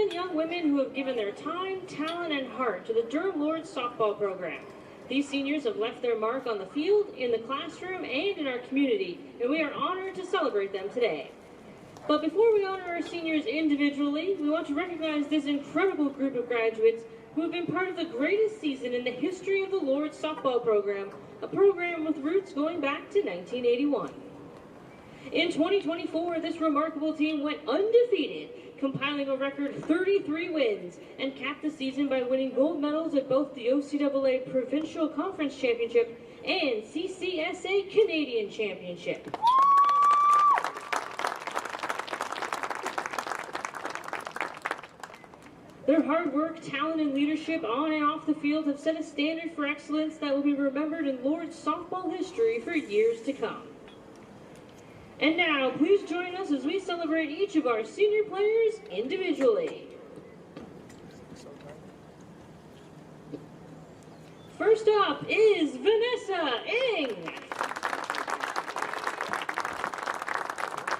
7 young women who have given their time, talent, and heart to the Durham Lords softball program. These seniors have left their mark on the field, in the classroom, and in our community, and we are honored to celebrate them today. But before we honor our seniors individually, we want to recognize this incredible group of graduates who have been part of the greatest season in the history of the Lords softball program, a program with roots going back to 1981. In 2024, this remarkable team went undefeated, compiling a record 33 wins, and capped the season by winning gold medals at both the OCAA Provincial Conference Championship and CCSA Canadian Championship. Their hard work, talent, and leadership on and off the field have set a standard for excellence that will be remembered in Lords softball history for years to come. And now, please join us as we celebrate each of our senior players individually. First up is Vanessa Ng.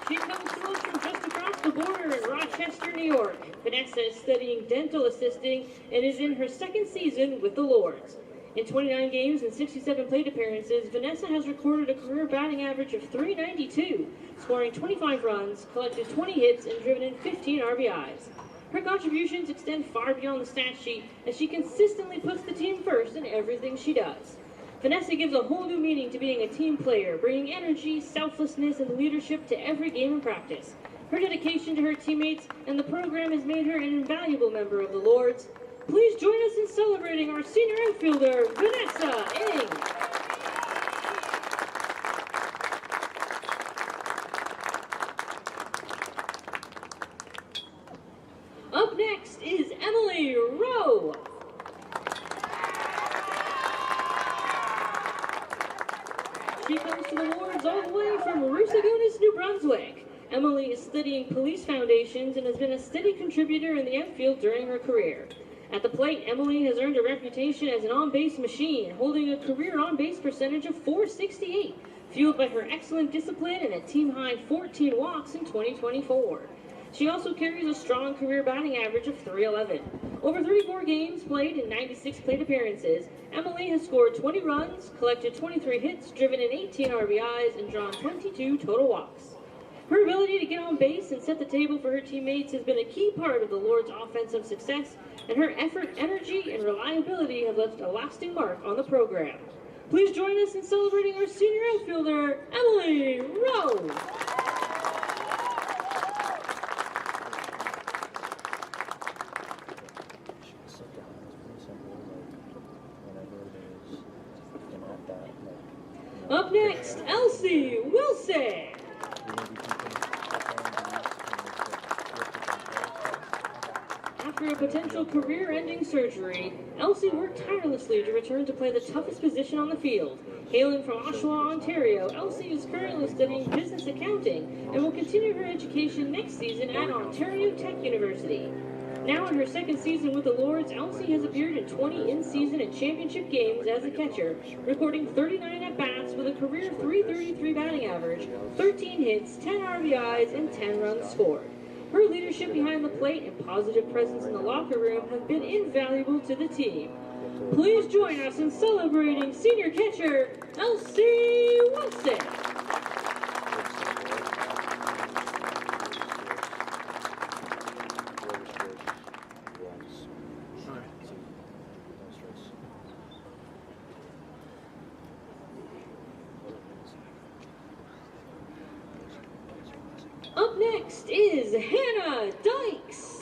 She comes to us from just across the border in Rochester, New York. Vanessa is studying dental assisting and is in her second season with the Lords. In 29 games and 67 plate appearances, Vanessa has recorded a career batting average of .392, scoring 25 runs, collected 20 hits, and driven in 15 RBIs. Her contributions extend far beyond the stat sheet, as she consistently puts the team first in everything she does. Vanessa gives a whole new meaning to being a team player, bringing energy, selflessness, and leadership to every game and practice. Her dedication to her teammates and the program has made her an invaluable member of the Lords. Please join us in celebrating our senior outfielder, Vanessa Ng. Up next is Emily Rowe. She comes to the Lords all the way from Roussillon, New Brunswick. Emily is studying police foundations and has been a steady contributor in the outfield during her career. At the plate, Emily has earned a reputation as an on-base machine, holding a career on-base percentage of .468, fueled by her excellent discipline and a team-high 14 walks in 2024. She also carries a strong career batting average of .311. Over 34 games played and 96 plate appearances, Emily has scored 20 runs, collected 23 hits, driven in 18 RBIs, and drawn 22 total walks. Her ability to get on base and set the table for her teammates has been a key part of the Lords' offensive success, and her effort, energy, and reliability have left a lasting mark on the program. Please join us in celebrating our senior outfielder, Emily Rowe. Up next, Elsie Wilson. After a potential career-ending surgery, Elsie worked tirelessly to return to play the toughest position on the field. Hailing from Oshawa, Ontario, Elsie is currently studying business accounting and will continue her education next season at Ontario Tech University. Now in her second season with the Lords, Elsie has appeared in 20 in-season and championship games as a catcher, recording 39 at-bats with a career .333 batting average, 13 hits, 10 RBIs, and 10 runs scored. Her leadership behind the plate and positive presence in the locker room have been invaluable to the team. Please join us in celebrating senior catcher, Elsie Wilson. Up next is Hannah Dykes.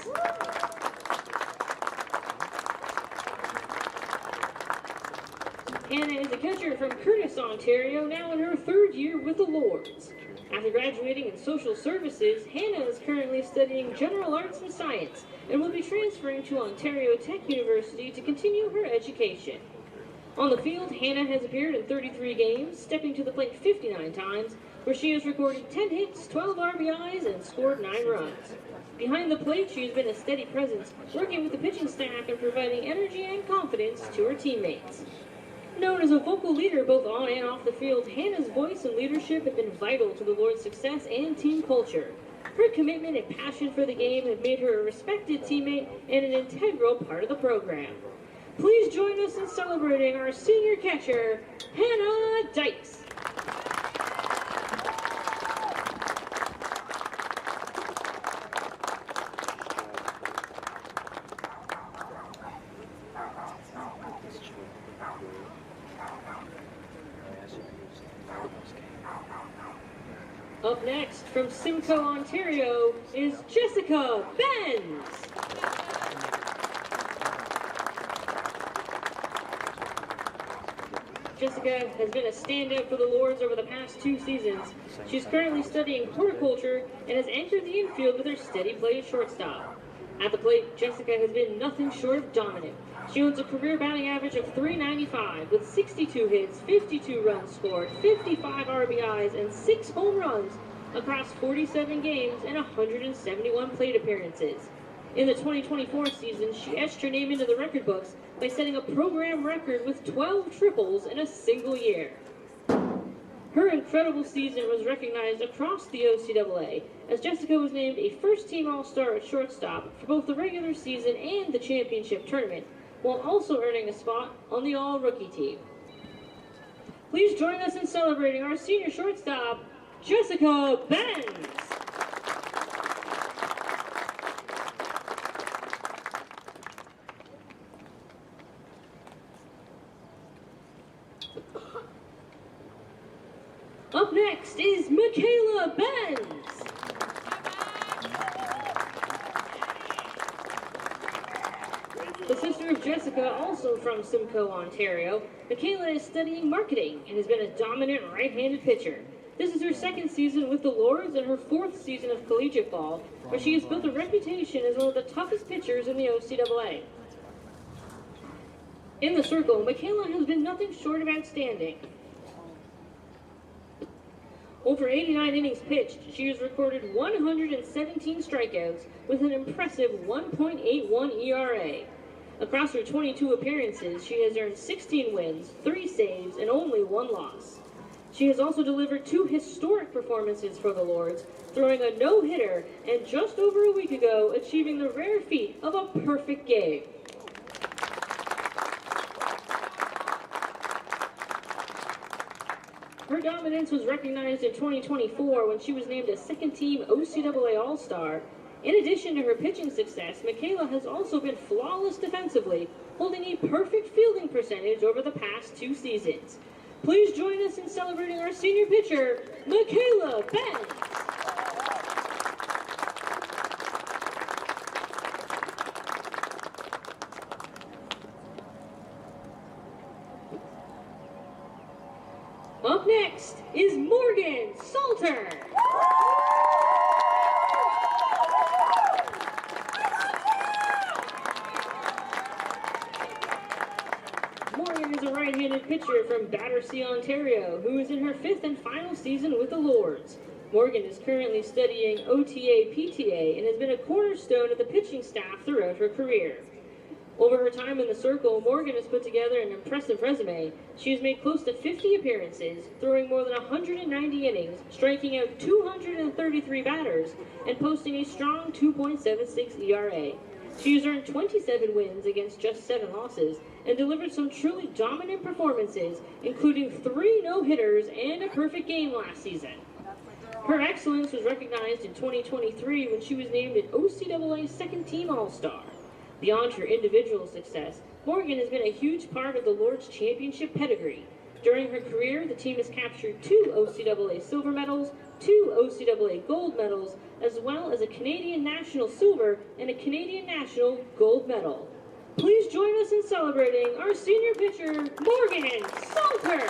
Hannah is a catcher from Curtis, Ontario, now in her third year with the Lords. After graduating in social services, Hannah is currently studying general arts and science and will be transferring to Ontario Tech University to continue her education. On the field, Hannah has appeared in 33 games, stepping to the plate 59 times, where she has recorded 10 hits, 12 RBIs, and scored 9 runs. Behind the plate, she has been a steady presence, working with the pitching staff and providing energy and confidence to her teammates. Known as a vocal leader both on and off the field, Hannah's voice and leadership have been vital to the Lord's success and team culture. Her commitment and passion for the game have made her a respected teammate and an integral part of the program. Please join us in celebrating our senior catcher, Hannah Dykes. Up next, from Simcoe, Ontario, is Jessica Benz. Jessica has been a standout for the Lords over the past 2 seasons. She's currently studying horticulture and has entered the infield with her steady play at shortstop. At the plate, Jessica has been nothing short of dominant. She owns a career batting average of .395 with 62 hits, 52 runs scored, 55 RBIs, and 6 home runs across 47 games and 171 plate appearances. In the 2024 season, she etched her name into the record books by setting a program record with 12 triples in a single year. Her incredible season was recognized across the OCAA, as Jessica was named a first-team All-Star at shortstop for both the regular season and the championship tournament, while also earning a spot on the All-Rookie team. Please join us in celebrating our senior shortstop, Jessica Benz. Up next is Michaela Benz. The sister of Jessica, also from Simcoe, Ontario, Michaela is studying marketing and has been a dominant right-handed pitcher. This is her 2nd season with the Lords and her 4th season of collegiate ball, where she has built a reputation as one of the toughest pitchers in the OCAA. In the circle, Michaela has been nothing short of outstanding. Over 89 innings pitched, she has recorded 117 strikeouts with an impressive 1.81 ERA. Across her 22 appearances, she has earned 16 wins, 3 saves, and only 1 loss. She has also delivered 2 historic performances for the Lords, throwing a no-hitter and just over a week ago achieving the rare feat of a perfect game. Her dominance was recognized in 2024 when she was named a 2nd-team OCAA All-Star. In addition to her pitching success, Michaela has also been flawless defensively, holding a perfect fielding percentage over the past 2 seasons. Please join us in celebrating our senior pitcher, Michaela Benz. Up next is Morgan Salter. Morgan is a right-handed pitcher from Battersea, Ontario, who is in her 5th and final season with the Lords. Morgan is currently studying OCAA PTA and has been a cornerstone of the pitching staff throughout her career. Over her time in the circle, Morgan has put together an impressive resume. She has made close to 50 appearances, throwing more than 190 innings, striking out 233 batters, and posting a strong 2.76 ERA. She has earned 27 wins against just 7 losses, and delivered some truly dominant performances, including 3 no-hitters and a perfect game last season. Her excellence was recognized in 2023 when she was named an OCAA 2nd-team All-Star. Beyond her individual success, Morgan has been a huge part of the Lord's championship pedigree. During her career, the team has captured 2 OCAA silver medals, 2 OCAA gold medals, as well as a Canadian National silver and a Canadian National gold medal. Please join us in celebrating our senior pitcher, Morgan Salter.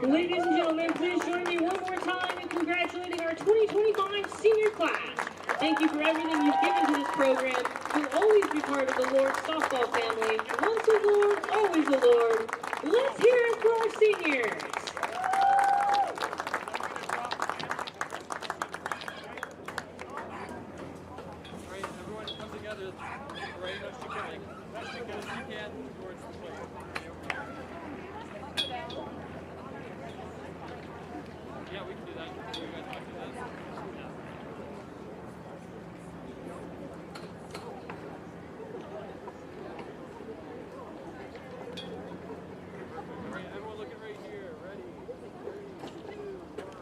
Ladies and gentlemen, please join me one more time in congratulating our 2025 senior class. Thank you for everything you've given to this program. You'll always be part of the Lord softball family. Once a Lord, always a Lord. Let's hear it for our seniors. Alright, everyone come together. Right as you can. Best you can towards the plate. Yeah, we can do that. You guys want to do this? Yeah. Alright, everyone looking right here. Ready? 3, 2, 1.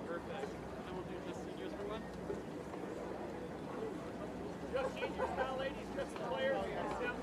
Perfect. And we'll do just seniors for one. Just seniors now, ladies. Just the players. Yeah.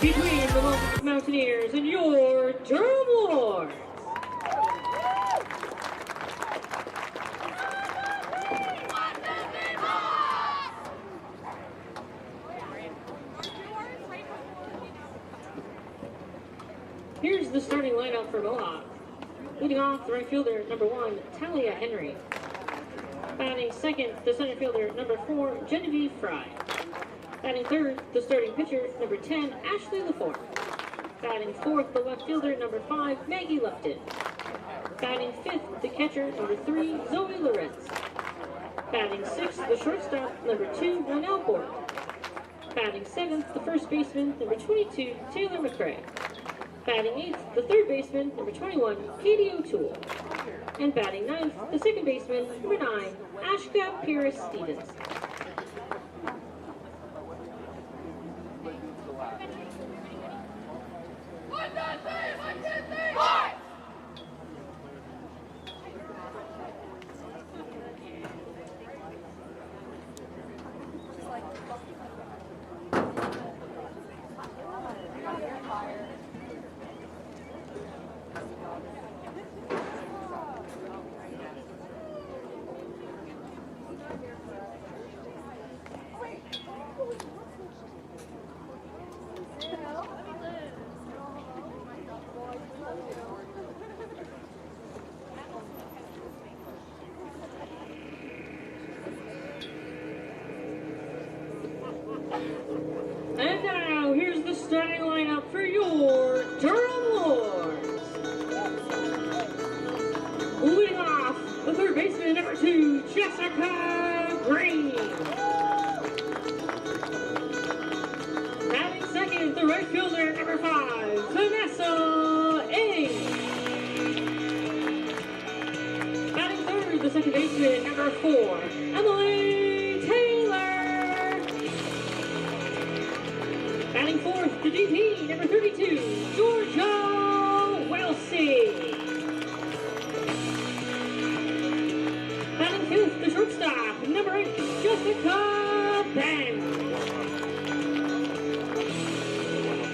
Between the Mohawk Mountaineers and your Durham Lords. here's the starting lineup for Mohawk. Leading off, the right fielder, number 1, Talia Henry. Batting second, the center fielder, number 4, Genevieve Fry. Batting third, the starting pitcher, number 10, Ashley LaForte. Batting fourth, the left fielder, number 5, Maggie Lupton. Batting fifth, the catcher, number 3, Zoe Lorenz. Batting sixth, the shortstop, number 2, Ronell Borg. Batting seventh, the first baseman, number 22, Taylor McCray. Batting eighth, the third baseman, number 21, Katie O'Toole. And batting ninth, the second baseman, number 9, Ashka Pierce-Stevens. And now, here's the starting lineup for your Durham Lords. Leading off, the third baseman, number 2, Jessica Green. Batting second, the right fielder, number 5, Vanessa Ing. Batting third, the second baseman, number 4, Emily Taylor. Batting fourth, the DP, number 32, Georgia Welsi. Batting fifth, the shortstop, number 8, Jessica Ben.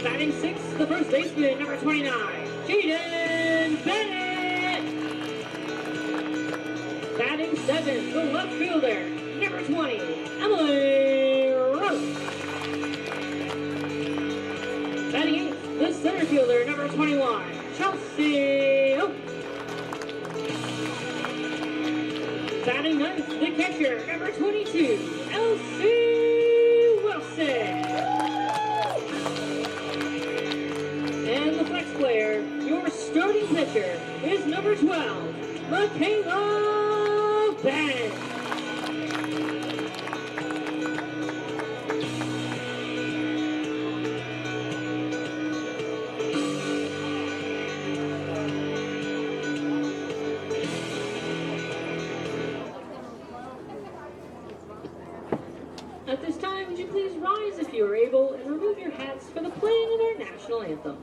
Batting sixth, the first baseman, number 29, Jaden Bennett. Batting seventh, the left fielder, number 20, Emily Roach. Batting eighth, the center fielder, number 21, Chelsea Oak. Batting ninth, the catcher, number 22, Elsie Wilson. And the flex player, your starting pitcher, is number 12, Michaela Ben. At this time, would you please rise if you are able and remove your hats for the playing of our national anthem.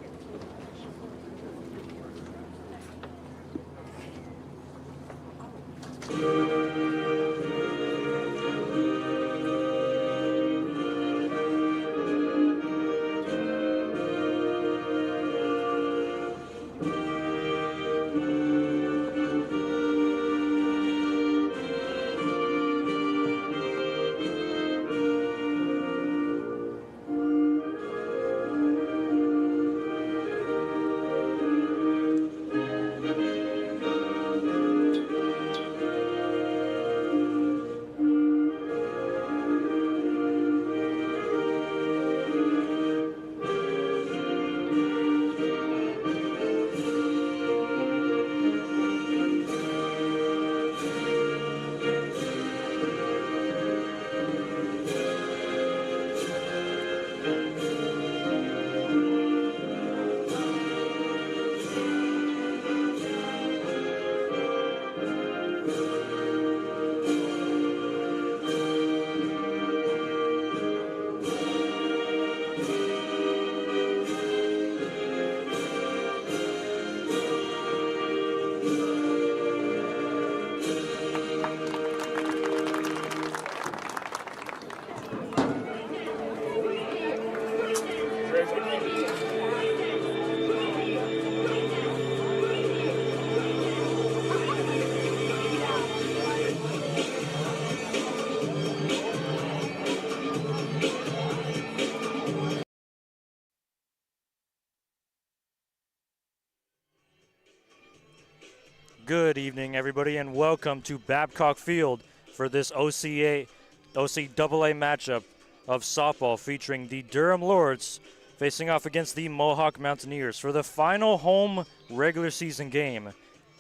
Good evening, everybody, and welcome to Babcock Field for this OCAA matchup of softball featuring the Durham Lords facing off against the Mohawk Mountaineers for the final home regular season game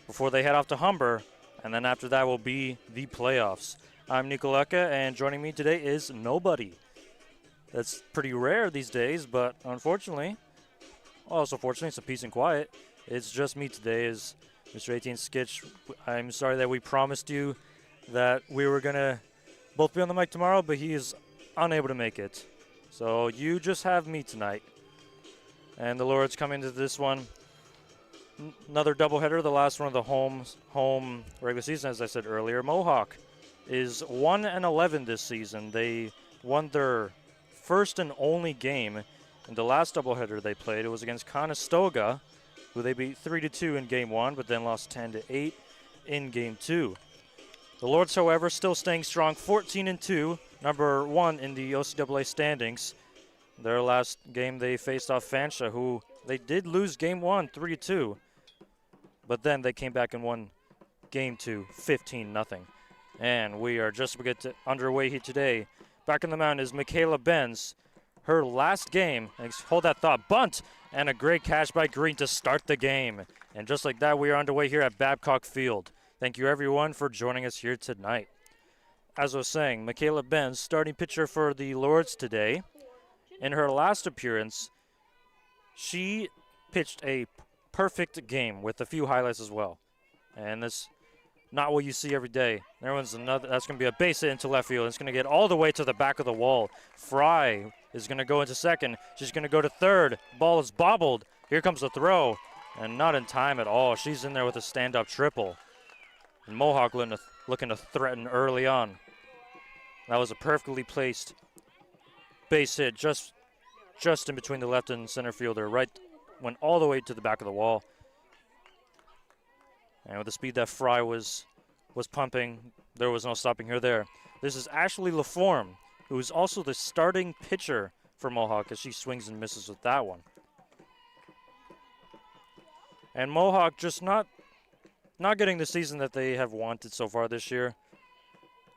before they head off to Humber, and then after that will be the playoffs. I'm Nicoleka, and joining me today is nobody. That's pretty rare these days, but unfortunately, also fortunately, it's a peace and quiet. It's just me today, is Mr. 18 Skitch. I'm sorry that we promised you that we were going to both be on the mic tomorrow, but he is unable to make it. So you just have me tonight. And the Lords come into this one. Another doubleheader, the last one of the home regular season, as I said earlier. Mohawk is 1-11 this season. They won their first and only game in the last doubleheader they played. It was against Conestoga, who they beat 3-2 in Game 1, but then lost 10-8 in Game 2. The Lords, however, still staying strong, 14-2, number 1 in the OCAA standings. Their last game they faced off Fanshawe, who they did lose Game 1, 3-2, but then they came back and won Game 2, 15-0. And we are just underway here today. Back in the mound is Michaela Benz. Her last game, hold that thought, bunt, and a great catch by Green to start the game. And just like that, we are underway here at Babcock Field. Thank you, everyone, for joining us here tonight. As I was saying, Michaela Benz, starting pitcher for the Lords today. In her last appearance, she pitched a perfect game with a few highlights as well. And that's not what you see every day. That's going to be a base hit into left field. It's going to get all the way to the back of the wall. Fry is going to go into second. She's going to go to third. Ball is bobbled. Here comes the throw, and not in time at all. She's in there with a stand-up triple. And Mohawk looking to threaten early on. That was a perfectly placed base hit just in between the left and center fielder. Went all the way to the back of the wall. And with the speed that Fry was pumping, there was no stopping her there. This is Ashley LaForme, who is also the starting pitcher for Mohawk as she swings and misses with that one. And Mohawk just not getting the season that they have wanted so far this year.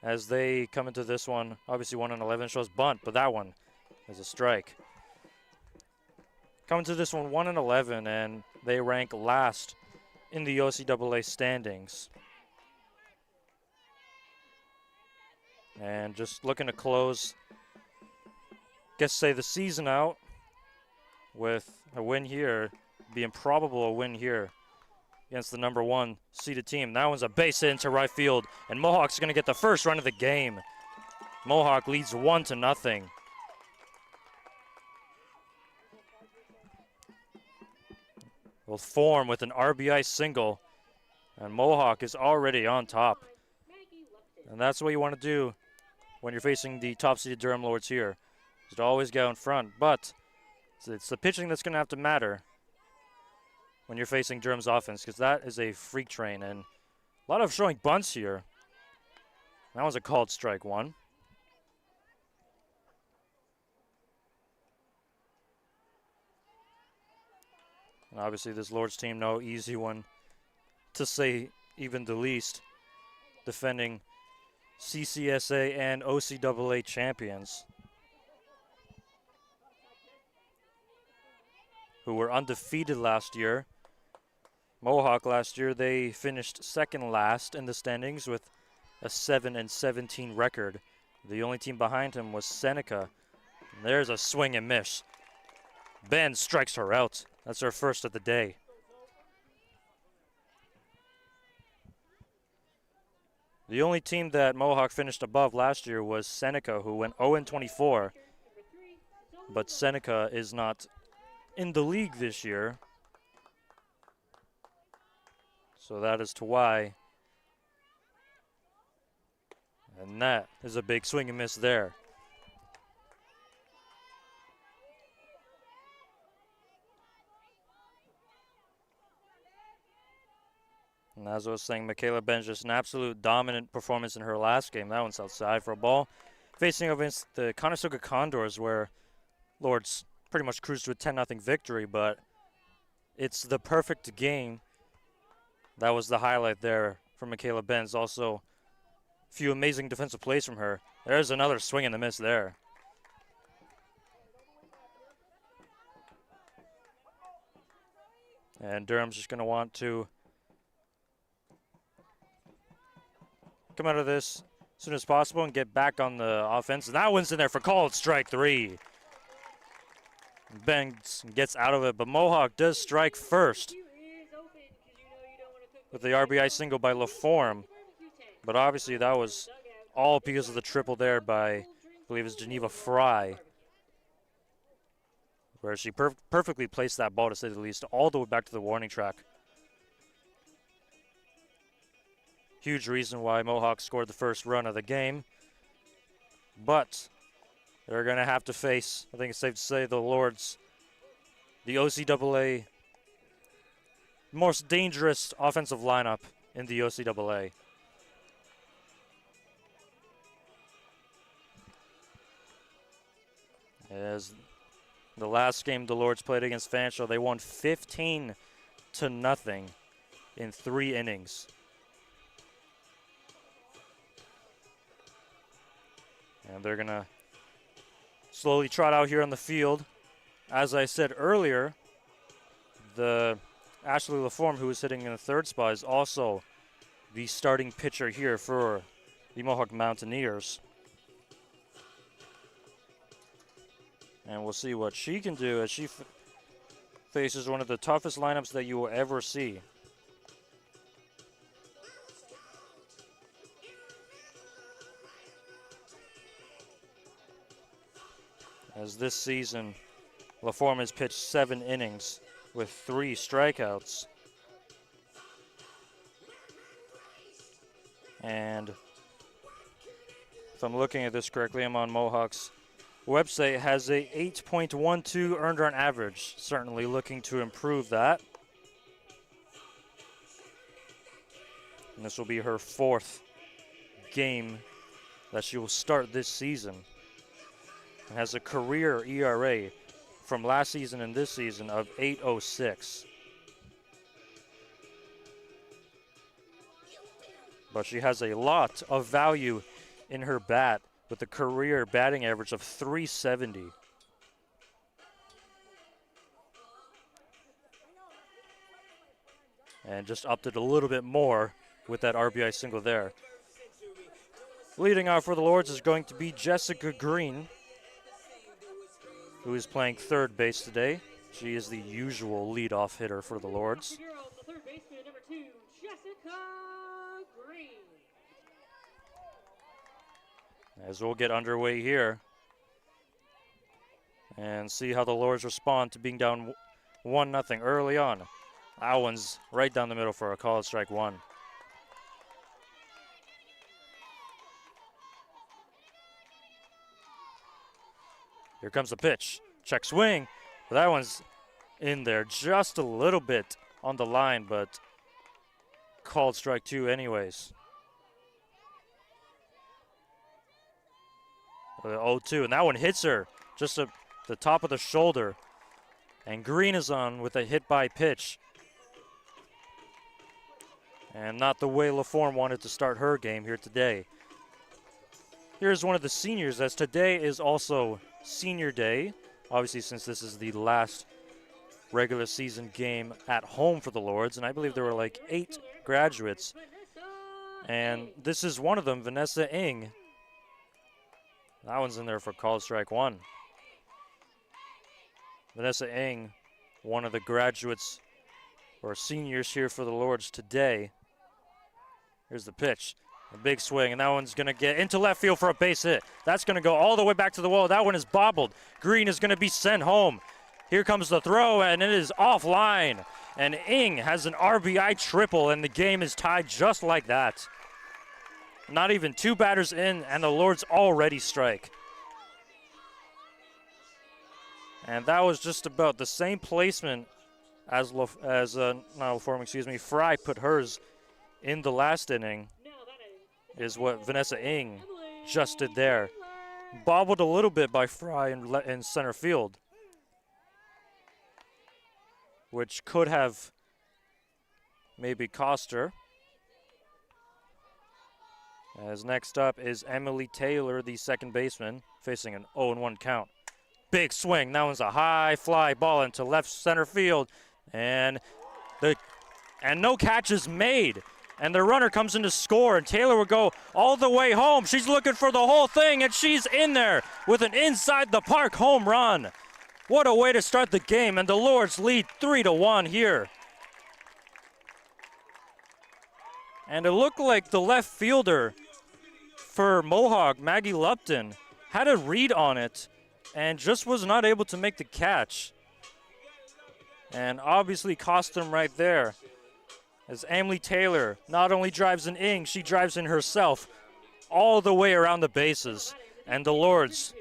As they come into this one, obviously 1-11 shows bunt, but that one is a strike. Coming to this one 1-11, and they rank last in the OCAA standings. And just looking to close, the season out with a win here, be improbable a win here against the number 1 seeded team. That one's a base hit into right field, and Mohawk's going to get the first run of the game. Mohawk leads 1-0. Will form with an RBI single, and Mohawk is already on top. And that's what you want to do when you're facing the top-seeded Durham Lords here, is to always go in front. But it's the pitching that's going to have to matter when you're facing Durham's offense, because that is a freak train, and a lot of showing bunts here. That was a called strike one. And obviously this Lords team, no easy one to say even the least, defending CCSA and OCAA champions, who were undefeated last year. Mohawk last year, they finished second last in the standings with a 7-17 record. The only team behind him was Seneca. And there's a swing and miss. Ben strikes her out. That's her first of the day. The only team that Mohawk finished above last year was Seneca, who went 0-24. But Seneca is not in the league this year. So that is to why. And that is a big swing and miss there. And as I was saying, Michaela Benz, just an absolute dominant performance in her last game. That one's outside for a ball. Facing against the Conestoga Condors, where Lords pretty much cruised to a 10-0 victory, but it's the perfect game That was the highlight there from Michaela Benz. Also, a few amazing defensive plays from her. There's another swing and a miss there. And Durham's just going to want to come out of this as soon as possible and get back on the offense. And that one's in there for called strike 3. Benz gets out of it, but Mohawk does strike first with the RBI single by LaForme. But obviously that was all because of the triple there by, I believe it's Geneva Fry, where she perfectly placed that ball, to say the least, all the way back to the warning track. Huge reason why Mohawk scored the first run of the game. But they're going to have to face, I think it's safe to say, the Lords, the OCAA most dangerous offensive lineup in the OCAA. As the last game the Lords played against Fanshawe, they won 15-0 in 3 innings. And they're going to slowly trot out here on the field. As I said earlier, the Ashley LaForme, who is hitting in the 3rd spot, is also the starting pitcher here for the Mohawk Mountaineers. And we'll see what she can do as she faces one of the toughest lineups that you will ever see. As this season, LaForme has pitched 7 innings with 3 strikeouts. And if I'm looking at this correctly, I'm on Mohawk's website, has a 8.12 earned run average. Certainly looking to improve that. And this will be her 4th game that she will start this season. And has a career ERA from last season and this season of 8.06. But she has a lot of value in her bat with a career batting average of 370. And just upped it a little bit more with that RBI single there. Leading off for the Lords is going to be Jessica Green, who is playing 3rd base today. She is the usual leadoff hitter for the Lords. The third baseman, number 2, Jessica Green. As we'll get underway here and see how the Lords respond to being down 1-0 early on. That one's right down the middle for a called strike 1. Here comes the pitch. Check swing. But that one's in there just a little bit on the line, but called strike 2 anyways. The 0-2, and that one hits her just at the top of the shoulder. And Green is on with a hit by pitch. And not the way LaForme wanted to start her game here today. Here's one of the seniors, as today is also senior day. Obviously, since this is the last regular season game at home for the Lords, and I believe there were like 8 graduates. And this is one of them, Vanessa Ng. That one's in there for call strike 1. Vanessa Ng, one of the graduates or seniors here for the Lords today. Here's the pitch. A big swing, and that one's going to get into left field for a base hit. That's going to go all the way back to the wall. That one is bobbled. Green is going to be sent home. Here comes the throw, and it is offline. And Ng has an RBI triple, and the game is tied just like that. Not even 2 batters in, and the Lords already strike. And that was just about the same placement as Fry put hers in the last inning, is what Vanessa Ng just did there. Bobbled a little bit by Fry in center field, which could have maybe cost her. As next up is Emily Taylor, the second baseman, facing an 0-1 count. Big swing. That one's a high fly ball into left center field. And no catch is made. And the runner comes in to score, and Taylor will go all the way home. She's looking for the whole thing, and she's in there with an inside the park home run. What a way to start the game, and the Lords lead 3-1 here. And it looked like the left fielder for Mohawk, Maggie Lupton, had a read on it and just was not able to make the catch. And obviously cost them right there. As Emily Taylor not only drives an inning, she drives in herself all the way around the bases. And the Lords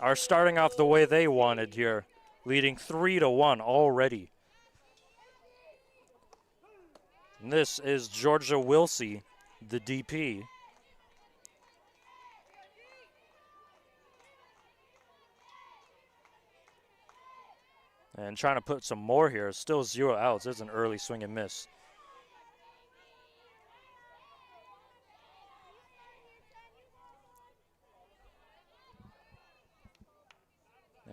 are starting off the way they wanted here, leading 3-1 already. And this is Georgia Wilsey, the DP. And trying to put some more here. Still 0 outs. There's an early swing and miss.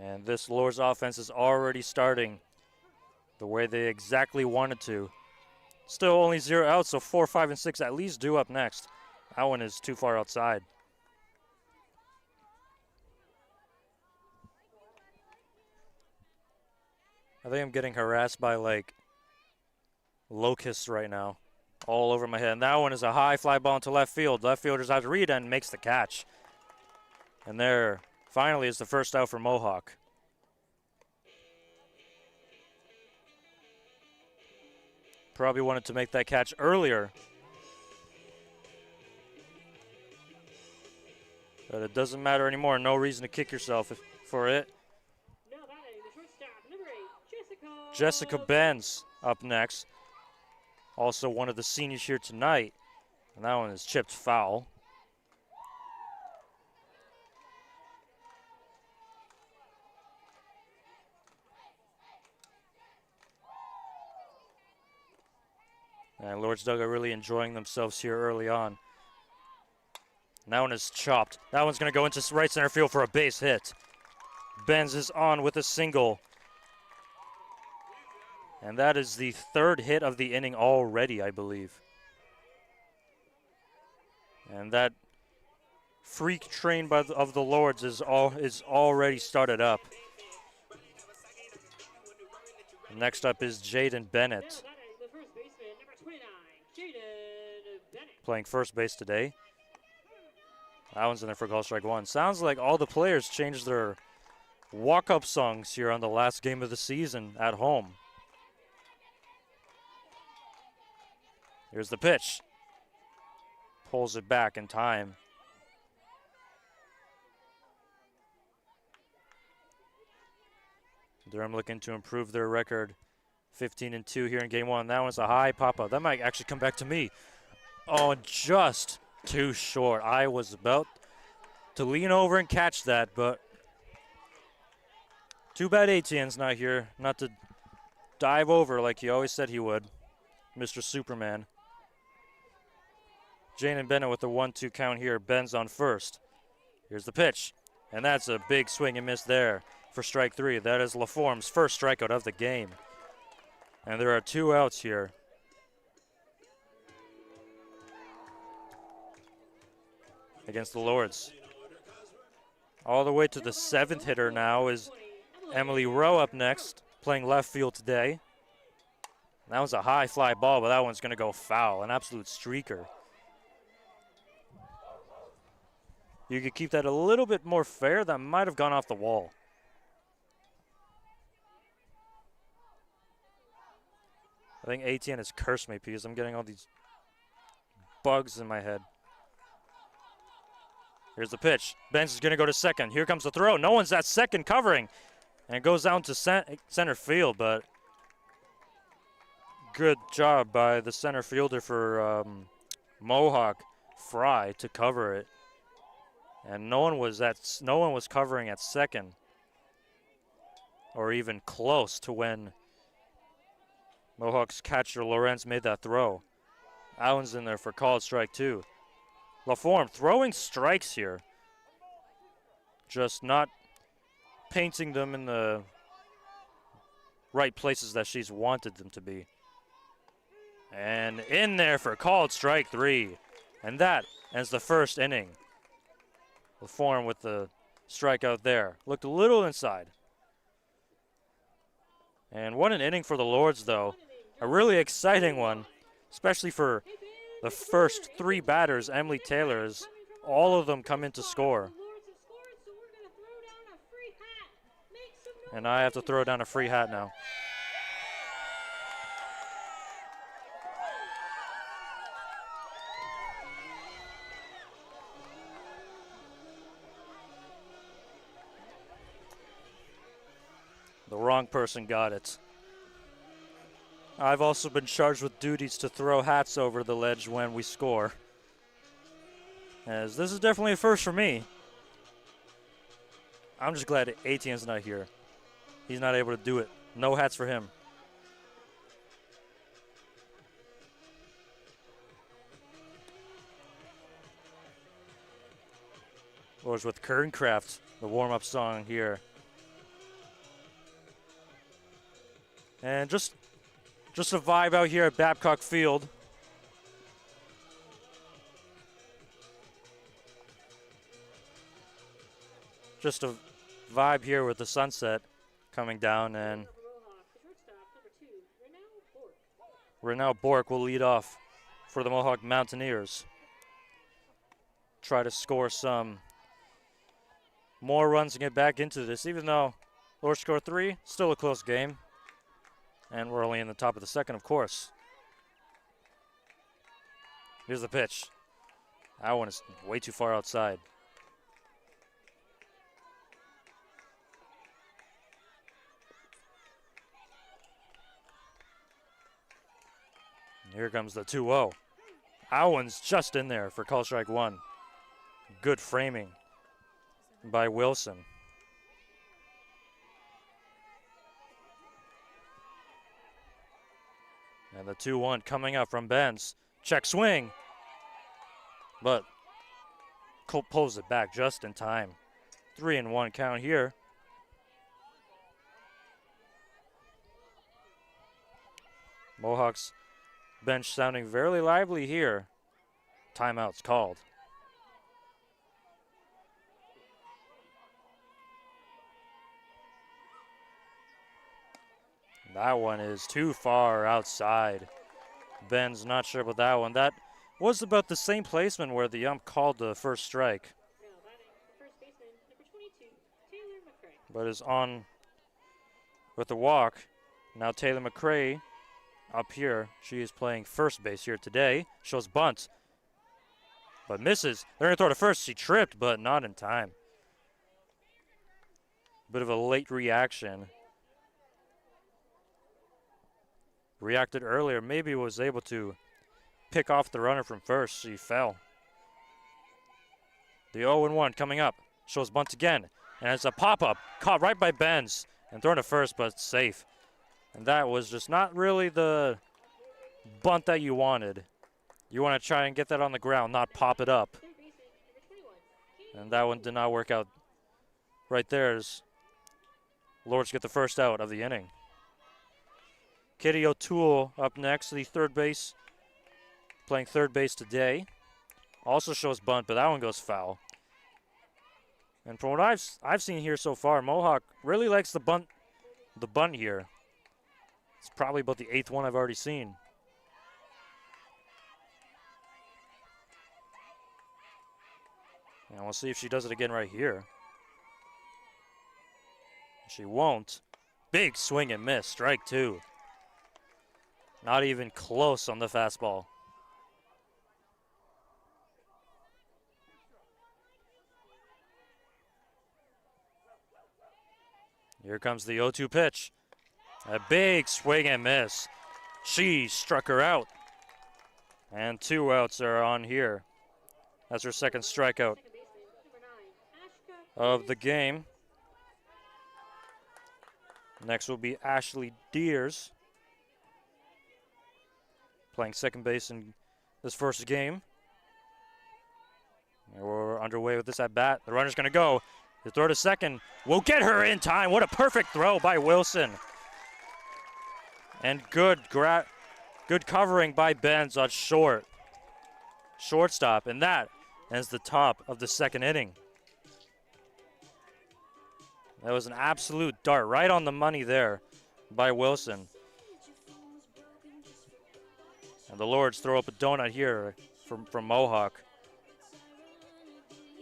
And this Lords offense is already starting the way they exactly wanted to. Still only 0 outs, so 4, 5, and 6 at least due up next. That one is too far outside. I think I'm getting harassed by, like, locusts right now all over my head. And that one is a high fly ball into left field. Left fielders have to read and makes the catch. And there, finally, is the first out for Mohawk. Probably wanted to make that catch earlier. But it doesn't matter anymore. No reason to kick yourself for it. Jessica Benz up next. Also one of the seniors here tonight. And that one is chipped foul. And Lords Dug are really enjoying themselves here early on. And that one is chopped. That one's going to go into right center field for a base hit. Benz is on with a single. And that is the third hit of the inning already, I believe. And that freak train of the Lords is already started up. Next up is Jaden Bennett. Playing first base today. That one's in there for call strike one. Sounds like all the players changed their walk-up songs here on the last game of the season at home. Here's the pitch. Pulls it back in time. Durham looking to improve their record. 15-2 here in game one. That one's a high pop-up. That might actually come back to me. Oh, just too short. I was about to lean over and catch that, but too bad ATN's not here. Not to dive over like he always said he would. Mr. Superman. Jaden Bennett with the 1-2 count here. Ben's on first. Here's the pitch. And that's a big swing and miss there for strike three. That is LaForme's first strikeout of the game. And there are 2 outs here. Against the Lords. All the way to the 7th hitter now is Emily Rowe up next, playing left field today. That was a high fly ball, but that one's going to go foul. An absolute streaker. You could keep that a little bit more fair. That might have gone off the wall. I think ATN has cursed me because I'm getting all these bugs in my head. Here's the pitch. Benz is going to go to second. Here comes the throw. No one's at second covering. And it goes down to center field, but good job by the center fielder for Mohawk, Fry, to cover it. And no one was covering at second or even close to when Mohawk's catcher Lorenz made that throw. Allen's in there for called strike 2. LaForme throwing strikes here. Just not painting them in the right places that she's wanted them to be. And in there for called strike 3. And that ends the first inning. LaForme with the strikeout there. Looked a little inside. And what an inning for the Lords, though. A really exciting one, especially for the first 3 batters, Emily Taylor's. All of them come in to score. And I have to throw down a free hat now. The wrong person got it. I've also been charged with duties to throw hats over the ledge when we score, as this is definitely a first for me. I'm just glad Etienne's not here. He's not able to do it. No hats for him. Lords with Kerncraft, the warm-up song here. And just a vibe out here at Babcock Field. Just a vibe here with the sunset coming down, and Renell Bork will lead off for the Mohawk Mountaineers. Try to score some more runs and get back into this, even though Lords score 3, still a close game. And we're only in the top of the second, of course. Here's the pitch. That one is way too far outside. And here comes the 2-0. That one's just in there for call strike 1. Good framing by Wilson. And the 2-1 coming up from Benz. Check swing. But Colt pulls it back just in time. 3-1 count here. Mohawks bench sounding very lively here. Timeout's called. That one is too far outside. Ben's not sure about that one. That was about the same placement where the ump called the first strike. But is on with the walk. Now Taylor McCray up here. She is playing first base here today. Shows bunt, but misses. They're going to throw to first. She tripped, but not in time. Bit of a late reaction. Reacted earlier, maybe was able to pick off the runner from first. She fell. The 0-1 coming up. Shows bunt again. And it's a pop-up. Caught right by Benz. And thrown to first, but safe. And that was just not really the bunt that you wanted. You want to try and get that on the ground, not pop it up. And that one did not work out right there as Lords get the first out of the inning. Kitty O'Toole up next, the third base, playing third base today. Also shows bunt, but that one goes foul. And from what I've seen here so far, Mohawk really likes the bunt here. It's probably about the 8th one I've already seen. And we'll see if she does it again right here. She won't. Big swing and miss, strike 2. Not even close on the fastball. Here comes the 0-2 pitch. A big swing and miss. She struck her out. And 2 outs are on here. That's her second strikeout of the game. Next will be Ashley Deers. playing second base in this first game. And we're underway with this at bat. The runner's going to go. The throw to second will get her in time. What a perfect throw by Wilson. And good covering by Benz on shortstop. And that ends the top of the second inning. That was an absolute dart right on the money there by Wilson. And the Lords throw up a donut here from Mohawk.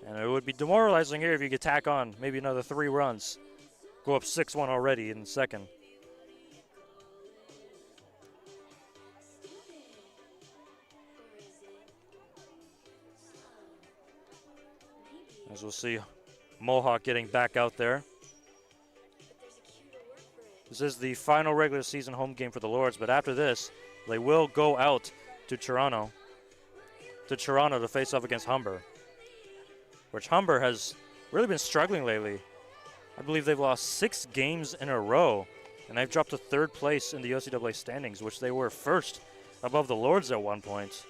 And it would be demoralizing here if you could tack on maybe another 3 runs. Go up 6-1 already in the second. As we'll see Mohawk getting back out there. This is the final regular season home game for the Lords, but after this, they will go out to Toronto to face off against Humber, which Humber has really been struggling lately. I believe they've lost 6 games in a row, and they've dropped to 3rd place in the OCAA standings, which they were first above the Lords at one point.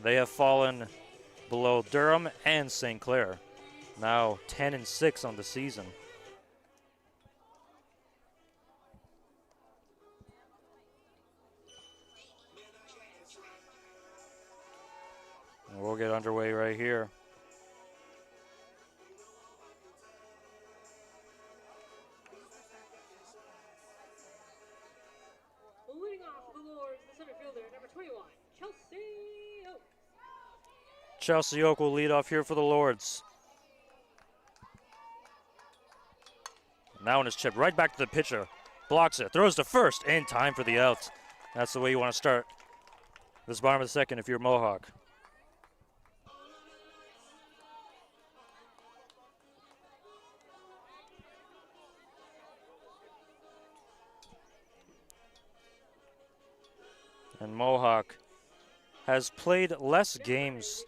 They have fallen below Durham and St. Clair, now 10-6 on the season. And we'll get underway right here. Leading off the Lords, the center fielder, number 21, Chelsea Oak. Chelsea Oak will lead off here for the Lords. And that one is chipped right back to the pitcher. Blocks it, throws to first, in time for the out. That's the way you want to start this bottom of the second if you're Mohawk. And Mohawk has played less games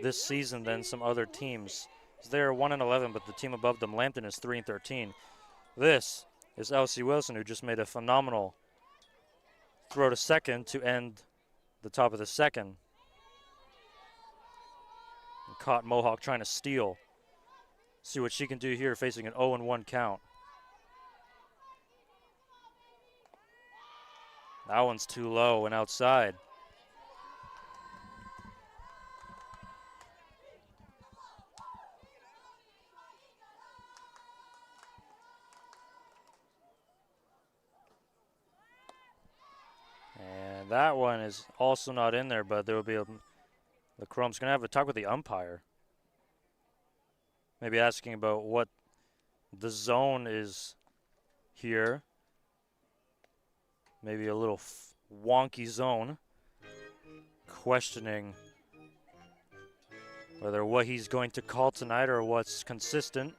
this season than some other teams. They're 1-11, but the team above them, Lambton, is 3-13. This is Elsie Wilson, who just made a phenomenal throw to second to end the top of the second. And caught Mohawk trying to steal. See what she can do here, facing an 0-1 count. That one's too low and outside. And that one is also not in there, but there will be the Chrome's going to have a talk with the umpire. Maybe asking about what the zone is here. Maybe a little wonky zone. Questioning whether what he's going to call tonight or what's consistent.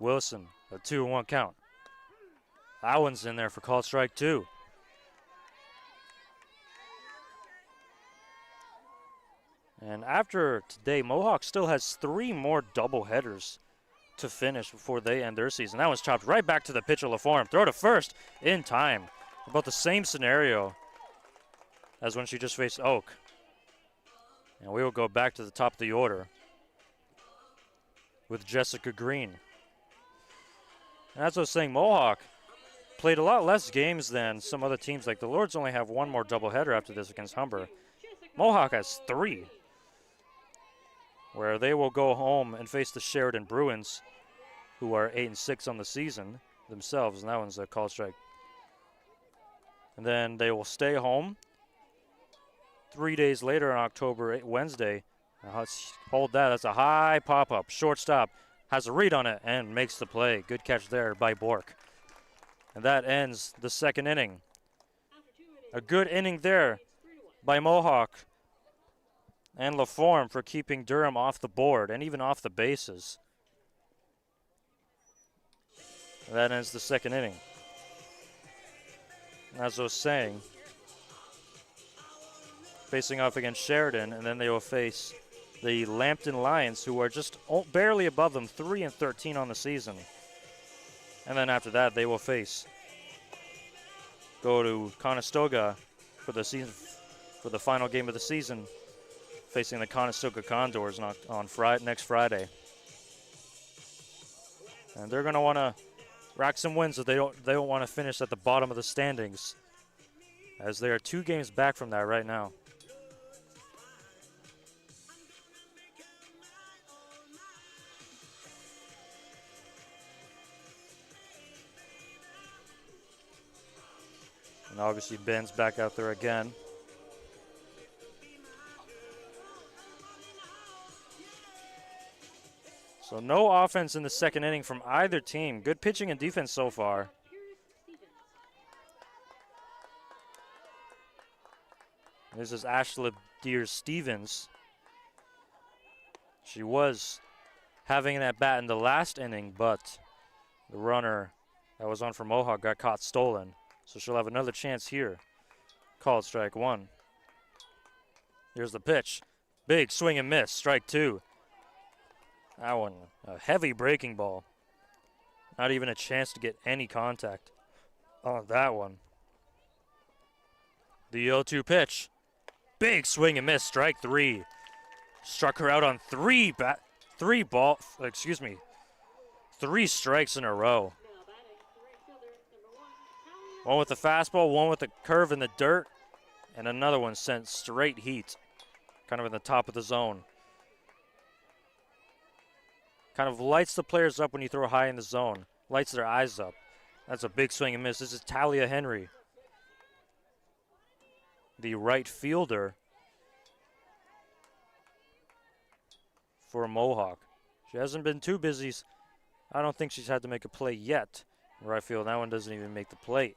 Wilson, a 2-1 count. That one's in there for call strike 2. And after today, Mohawk still has 3 more doubleheaders to finish before they end their season. That one's chopped right back to the pitcher, LaForme. Throw to first in time. About the same scenario as when she just faced Oak. And we will go back to the top of the order with Jessica Green. And as I was saying, Mohawk played a lot less games than some other teams. Like the Lords only have 1 more doubleheader after this against Humber. Mohawk has 3, where they will go home and face the Sheridan Bruins, who are 8-6 on the season themselves, and that one's a call strike. And then they will stay home 3 days later on Wednesday. Now let's hold that. That's a high pop-up. Shortstop has a read on it and makes the play. Good catch there by Bork. And that ends the second inning. A good inning there by Mohawk and LaForme for keeping Durham off the board and even off the bases. And that ends the second inning. As I was saying, facing off against Sheridan, and then they will face the Lambton Lions, who are just barely above them, 3-13 on the season. And then after that, they will go to Conestoga for the season, for the final game of the season, facing the Conestoga Condors on next Friday. And they're going to want to rack some wins so they don't want to finish at the bottom of the standings, as they are 2 games back from that right now. And obviously Ben's back out there again. So no offense in the second inning from either team. Good pitching and defense so far. This is Ashley Deere-Stevens. She was having an at-bat in the last inning, but the runner that was on for Mohawk got caught stolen. So she'll have another chance here. Called strike 1. Here's the pitch. Big swing and miss, strike 2. That one, a heavy breaking ball. Not even a chance to get any contact on that one. The 0-2 pitch. Big swing and miss, strike 3. Struck her out on 3 strikes in a row. One with the fastball, one with the curve in the dirt, and another one sent straight heat, kind of in the top of the zone. Kind of lights the players up when you throw high in the zone. Lights their eyes up. That's a big swing and miss. This is Talia Henry, the right fielder for Mohawk. She hasn't been too busy. I don't think she's had to make a play yet in right field. That one doesn't even make the plate.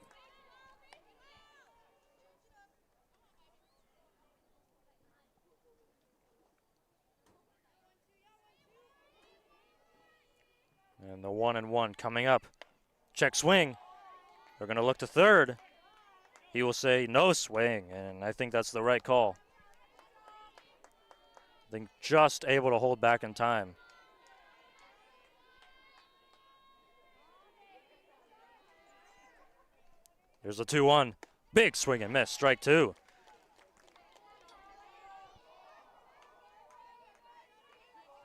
And the 1-1 coming up. Check swing. They're going to look to third. He will say no swing, and I think that's the right call. I think just able to hold back in time. Here's a 2-1. Big swing and miss, strike 2.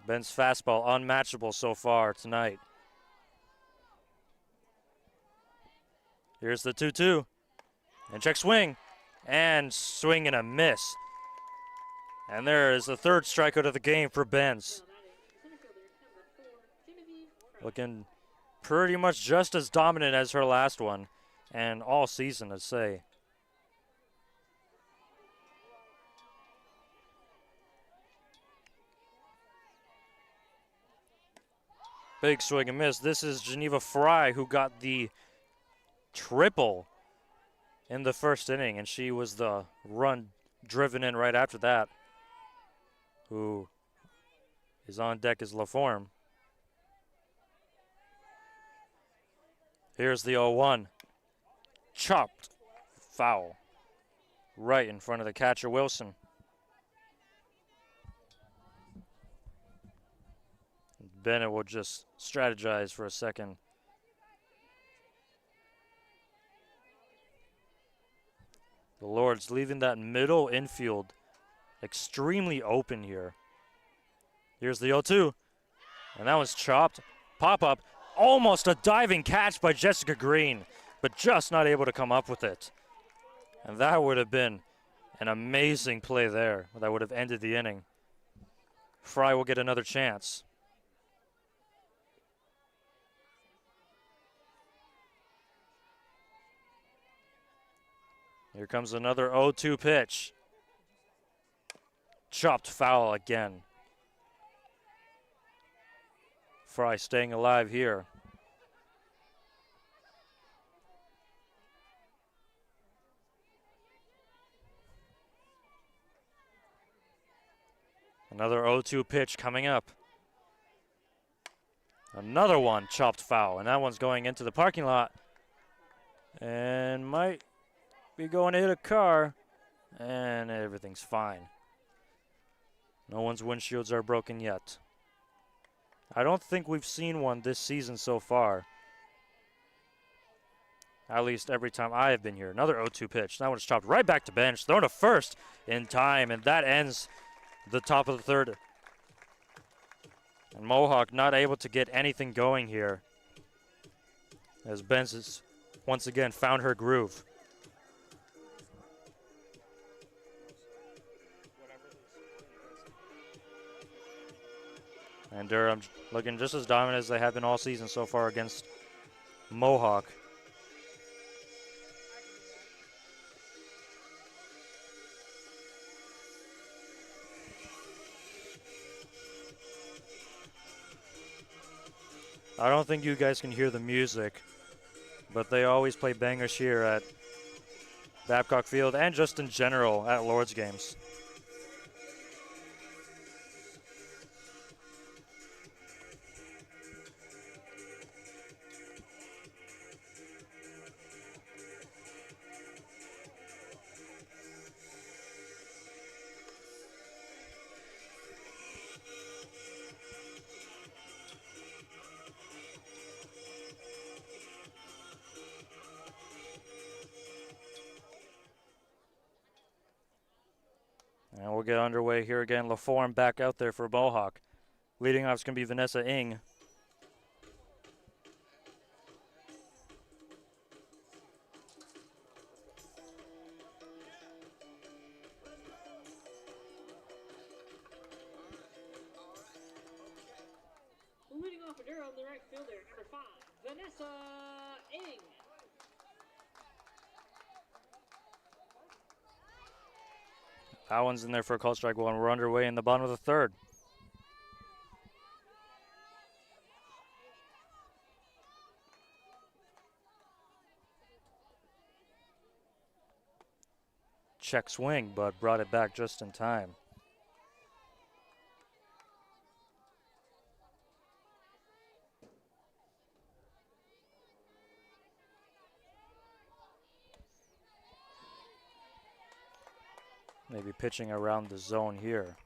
Ben's fastball unmatchable so far tonight. Here's the 2-2. And check swing. And swing and a miss. And there is the third strikeout of the game for Benz. Looking pretty much just as dominant as her last one. And all season, I'd say. Big swing and miss. This is Geneva Fry, who got the triple in the first inning, and she was the run driven in right after that. Who is on deck is LaForme. Here's the 0-1. Chopped foul right in front of the catcher, Wilson. Bennett will just strategize for a second. The Lords leaving that middle infield extremely open here. Here's the 0-2. And that one's chopped. Pop-up. Almost a diving catch by Jessica Green, but just not able to come up with it. And that would have been an amazing play there. That would have ended the inning. Fry will get another chance. Here comes another 0-2 pitch. Chopped foul again. Fry staying alive here. Another 0-2 pitch coming up. Another one chopped foul, and that one's going into the parking lot. And might be going to hit a car, and everything's fine. No one's windshields are broken yet. I don't think we've seen one this season so far. At least every time I have been here. Another 0-2 pitch. That one's chopped right back to bench. Thrown to first in time, and that ends the top of the third. And Mohawk not able to get anything going here, as Benz has once again found her groove. And Durham looking just as dominant as they have been all season so far against Mohawk. I don't think you guys can hear the music, but they always play bangers here at Babcock Field and just in general at Lord's games. And we'll get underway here again. LaForme back out there for Mohawk. Leading off is going to be Vanessa Ng. Leading off for Durham, the right fielder, number 5, Vanessa Ng. That one's in there for a call strike one. We're underway in the bottom of the third. Check swing, but brought it back just in time. Maybe pitching around the zone here.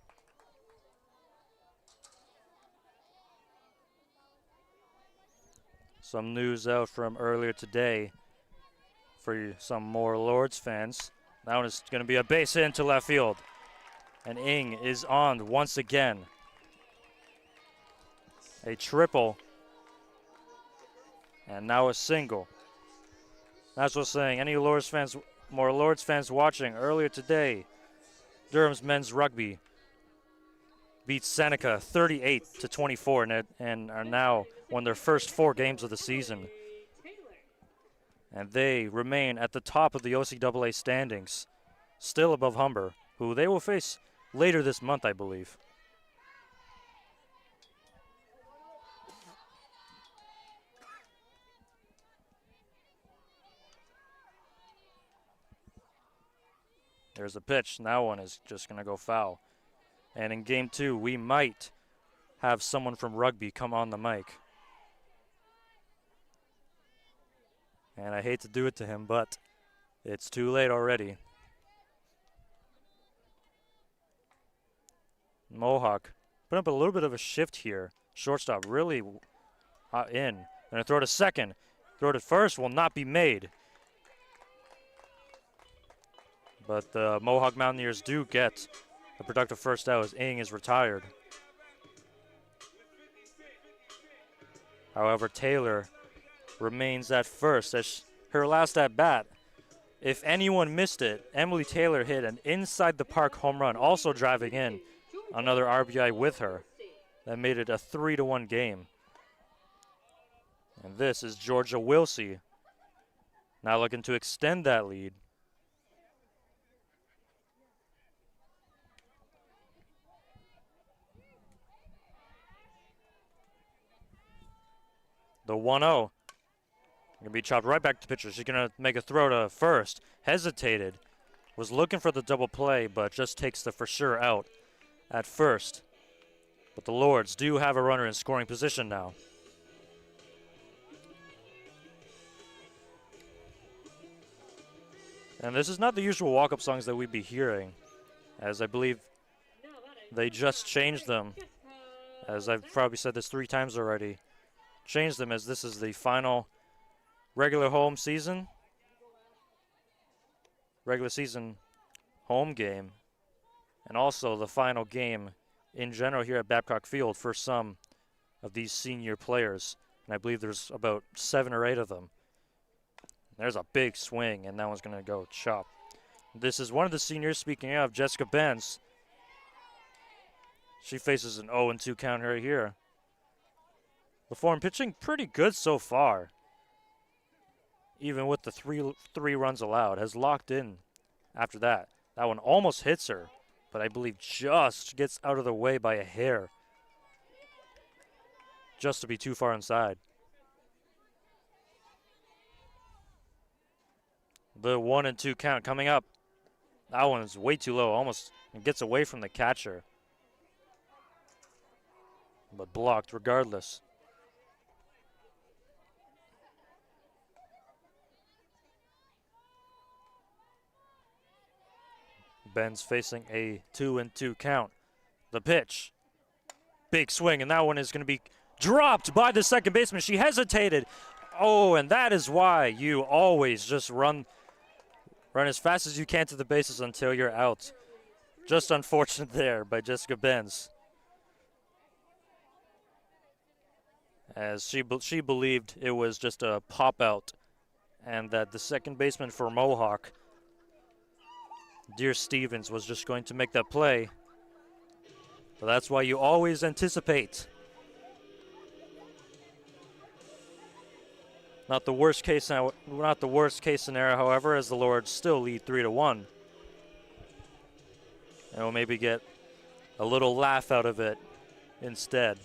Some news out from earlier today for some more Lords fans. That one is going to be a base hit into left field. And Ng is on once again. A triple. And now a single. That's what's saying. Any Lords fans, more Lords fans watching earlier today, Durham's men's rugby beat Seneca 38-24 and are now won their first 4 games of the season. And they remain at the top of the OCAA standings, still above Humber, who they will face later this month, I believe. There's a pitch, and that one is just going to go foul. And in game 2, we might have someone from rugby come on the mic. And I hate to do it to him, but it's too late already. Mohawk put up a little bit of a shift here. Shortstop really in. Gonna throw to second. Throw to first will not be made. But the Mohawk Mountaineers do get a productive first out as Ng is retired. However, Taylor remains at first as her last at bat. If anyone missed it, Emily Taylor hit an inside the park home run, also driving in another RBI with her. That made it a 3-1 game. And this is Georgia Wilsey now looking to extend that lead. The 1-0. Going to be chopped right back to pitcher. She's going to make a throw to first. Hesitated. Was looking for the double play, but just takes the for sure out at first. But the Lords do have a runner in scoring position now. And this is not the usual walk-up songs that we'd be hearing, as I believe They just changed them, as I've probably said this 3 times already. Changed them as this is the final regular season home game, and also the final game in general here at Babcock Field for some of these senior players. And I believe there's about 7 or 8 of them. There's a big swing, and that one's going to go chop. This is one of the seniors, speaking of, Jessica Benz. She faces an 0-2 count right here. LaForme pitching pretty good so far. Even with the three runs allowed, has locked in after that. That one almost hits her, but I believe just gets out of the way by a hair. Just to be too far inside. The 1-2 count coming up. That one is way too low, almost gets away from the catcher. But blocked regardless. Ben's facing a 2-2 count. The pitch. Big swing, and that one is going to be dropped by the second baseman. She hesitated. Oh, and that is why you always just run as fast as you can to the bases until you're out. Just unfortunate there by Jessica Benz. As she believed it was just a pop out, and that the second baseman for Mohawk, Dear Stevens, was just going to make that play. But that's why you always anticipate. Not the worst case scenario, however, as the Lords still lead 3-1. And we'll maybe get a little laugh out of it instead.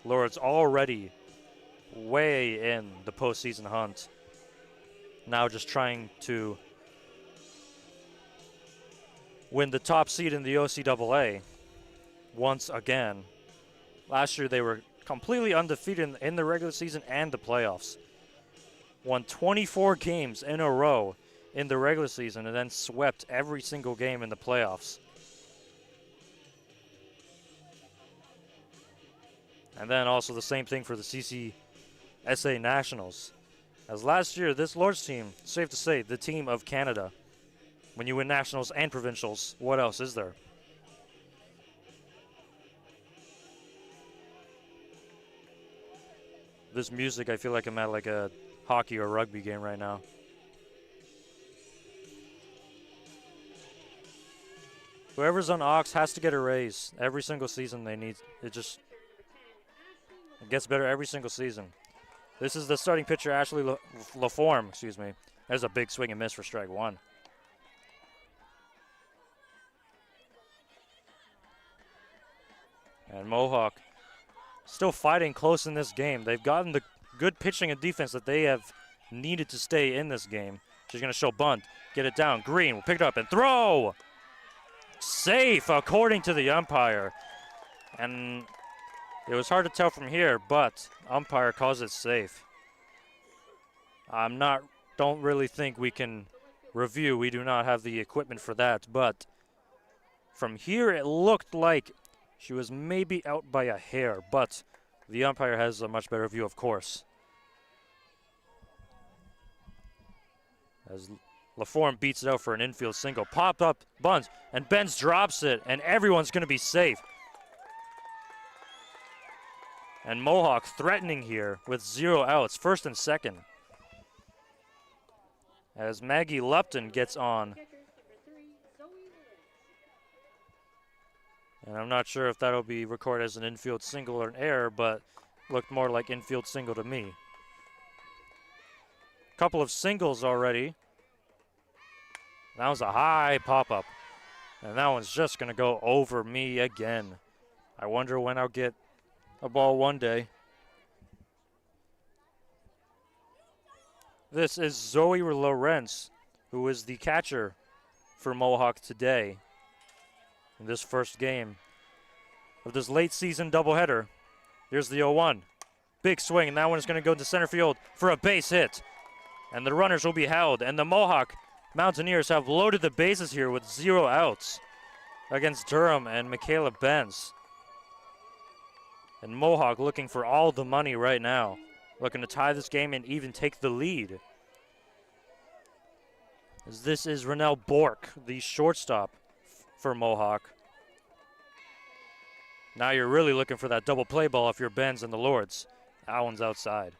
Lords already way in the postseason hunt. Now just trying to win the top seed in the OCAA once again. Last year they were completely undefeated in the regular season and the playoffs. Won 24 games in a row in the regular season and then swept every single game in the playoffs. And then also the same thing for the CCSA Nationals. As last year, this Lords team, safe to say, the team of Canada. When you win Nationals and Provincials, what else is there? This music, I feel like I'm at like a hockey or rugby game right now. Whoever's on Ox has to get a raise. Every single season they need, it gets better every single season. This is the starting pitcher, Ashley LaForme, excuse me. There's a big swing and miss for strike one. And Mohawk still fighting close in this game. They've gotten the good pitching and defense that they have needed to stay in this game. She's going to show bunt, get it down. Green will pick it up and throw. Safe, according to the umpire. And it was hard to tell from here, but umpire calls it safe. Don't really think we can review. We do not have the equipment for that, but from here it looked like she was maybe out by a hair, but the umpire has a much better view, of course. As LaForme beats it out for an infield single. Popped up, bunt, and Benz drops it, and everyone's going to be safe. And Mohawk threatening here with 0 outs, first and second. As Maggie Lupton gets on. And I'm not sure if that'll be recorded as an infield single or an error, but looked more like infield single to me. Couple of singles already. That was a high pop-up. And that one's just going to go over me again. I wonder when I'll get a ball one day. This is Zoe Lorenz, who is the catcher for Mohawk today in this first game of this late season doubleheader. Here's the 0-1. Big swing, and that one is going to go to center field for a base hit. And the runners will be held, and the Mohawk Mountaineers have loaded the bases here with 0 outs against Durham and Michaela Benz. And Mohawk looking for all the money right now, looking to tie this game and even take the lead. As this is Renell Bork, the shortstop for Mohawk. Now you're really looking for that double play ball if you're Benz and the Lords. That one's outside.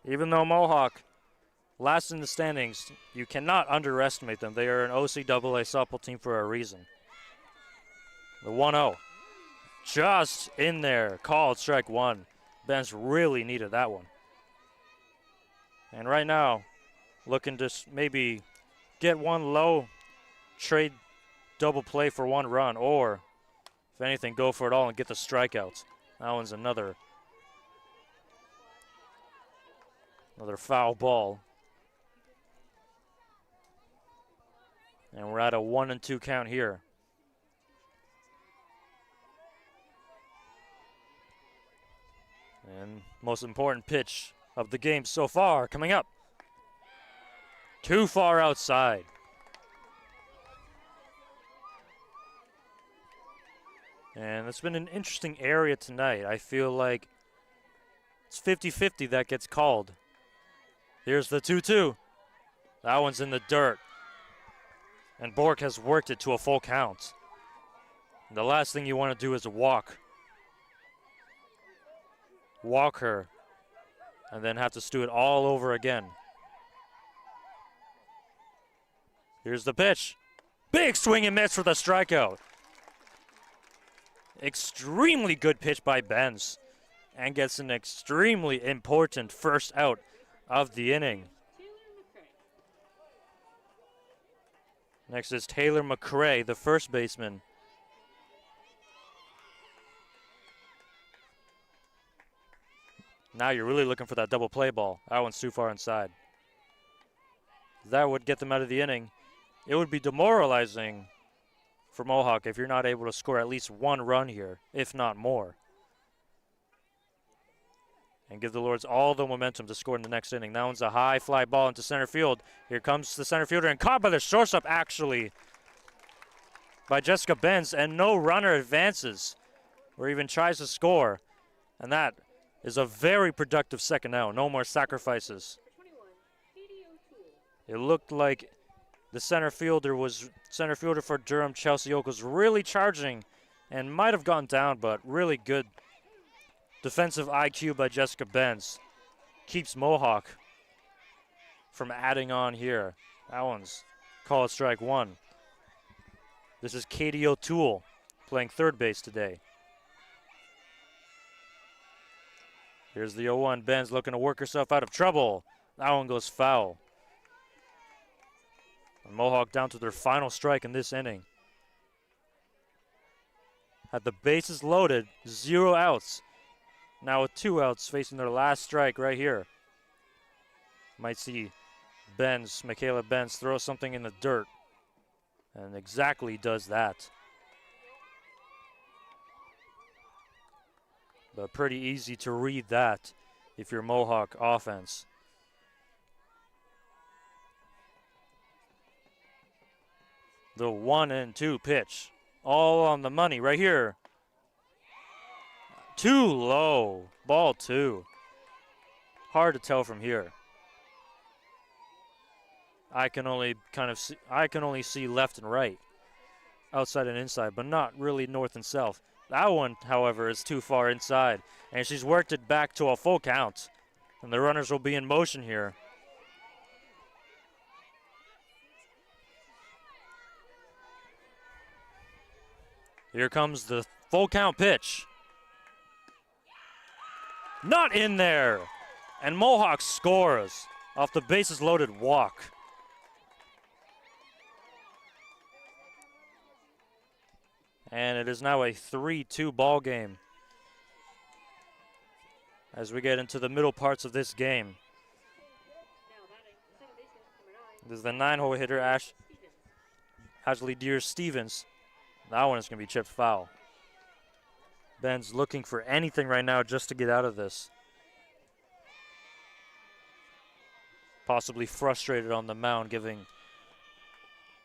Even though Mohawk last in the standings, you cannot underestimate them. They are an OCAA softball team for a reason. The 1-0. Just in there. Called strike one. Benz really needed that one. And right now, looking to maybe get one low, trade double play for 1 run, or if anything, go for it all and get the strikeouts. That one's another foul ball. And we're at a 1-2 count here. And most important pitch of the game so far coming up. Too far outside. And it's been an interesting area tonight. I feel like it's 50-50 that gets called. Here's the 2-2. That one's in the dirt. And Bork has worked it to a full count. And the last thing you want to do is walk her, and then have to do it all over again. Here's the pitch. Big swing and miss for the strikeout. Extremely good pitch by Benz, and gets an extremely important first out of the inning. Next is Taylor McCrae, the first baseman. Now you're really looking for that double play ball. That one's too far inside. That would get them out of the inning. It would be demoralizing for Mohawk if you're not able to score at least 1 run here, if not more. And give the Lords all the momentum to score in the next inning. That one's a high fly ball into center field. Here comes the center fielder, and caught by the shortstop, actually, by Jessica Benz, and no runner advances or even tries to score. And that is a very productive second out. No more sacrifices. It looked like the center fielder for Durham, Chelsea Oak, was really charging and might have gone down, but really good defensive IQ by Jessica Benz. Keeps Mohawk from adding on here. That one's called strike one. This is Katie O'Toole playing third base today. Here's the 0-1. Benz looking to work herself out of trouble. That one goes foul. And Mohawk down to their final strike in this inning. Had the bases loaded, 0 outs. Now with 2 outs, facing their last strike right here. Might see Michaela Benz, throw something in the dirt. And exactly does that. But pretty easy to read that if you're Mohawk offense. The 1-2 pitch. All on the money right here. Too low. Ball 2. Hard to tell from here. I can only see left and right, outside and inside, but not really north and south. That one, however, is too far inside, and she's worked it back to a full count. And the runners will be in motion here. Here comes the full count pitch. Not in there. And Mohawk scores off the bases loaded walk. And it is now a 3-2 ball game as we get into the middle parts of this game. This is the 9-hole hitter, Ashley Deere Stevens. That one is going to be chipped foul. Ben's looking for anything right now just to get out of this. possibly frustrated on the mound,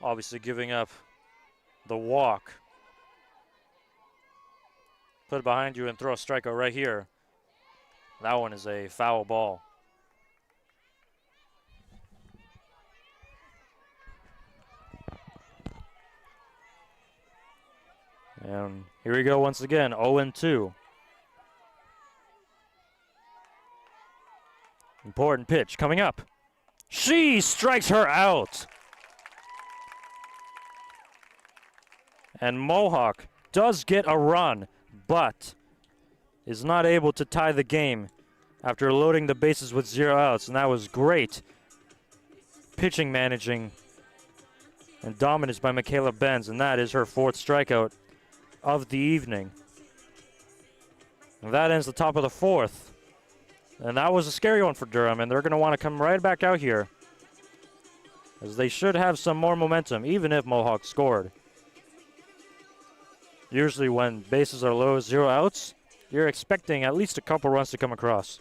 obviously giving up the walk. Put it behind you and throw a strikeout right here. That one is a foul ball. And here we go once again, 0-2. Important pitch coming up. She strikes her out. And Mohawk does get a run, but is not able to tie the game after loading the bases with 0 outs. And that was great pitching managing and dominance by Michaela Benz. And that is her 4th strikeout of the evening. And that ends the top of the 4th. And that was a scary one for Durham, and they're going to want to come right back out here, as they should have some more momentum, even if Mohawk scored. Usually when bases are low, 0 outs, you're expecting at least a couple runs to come across.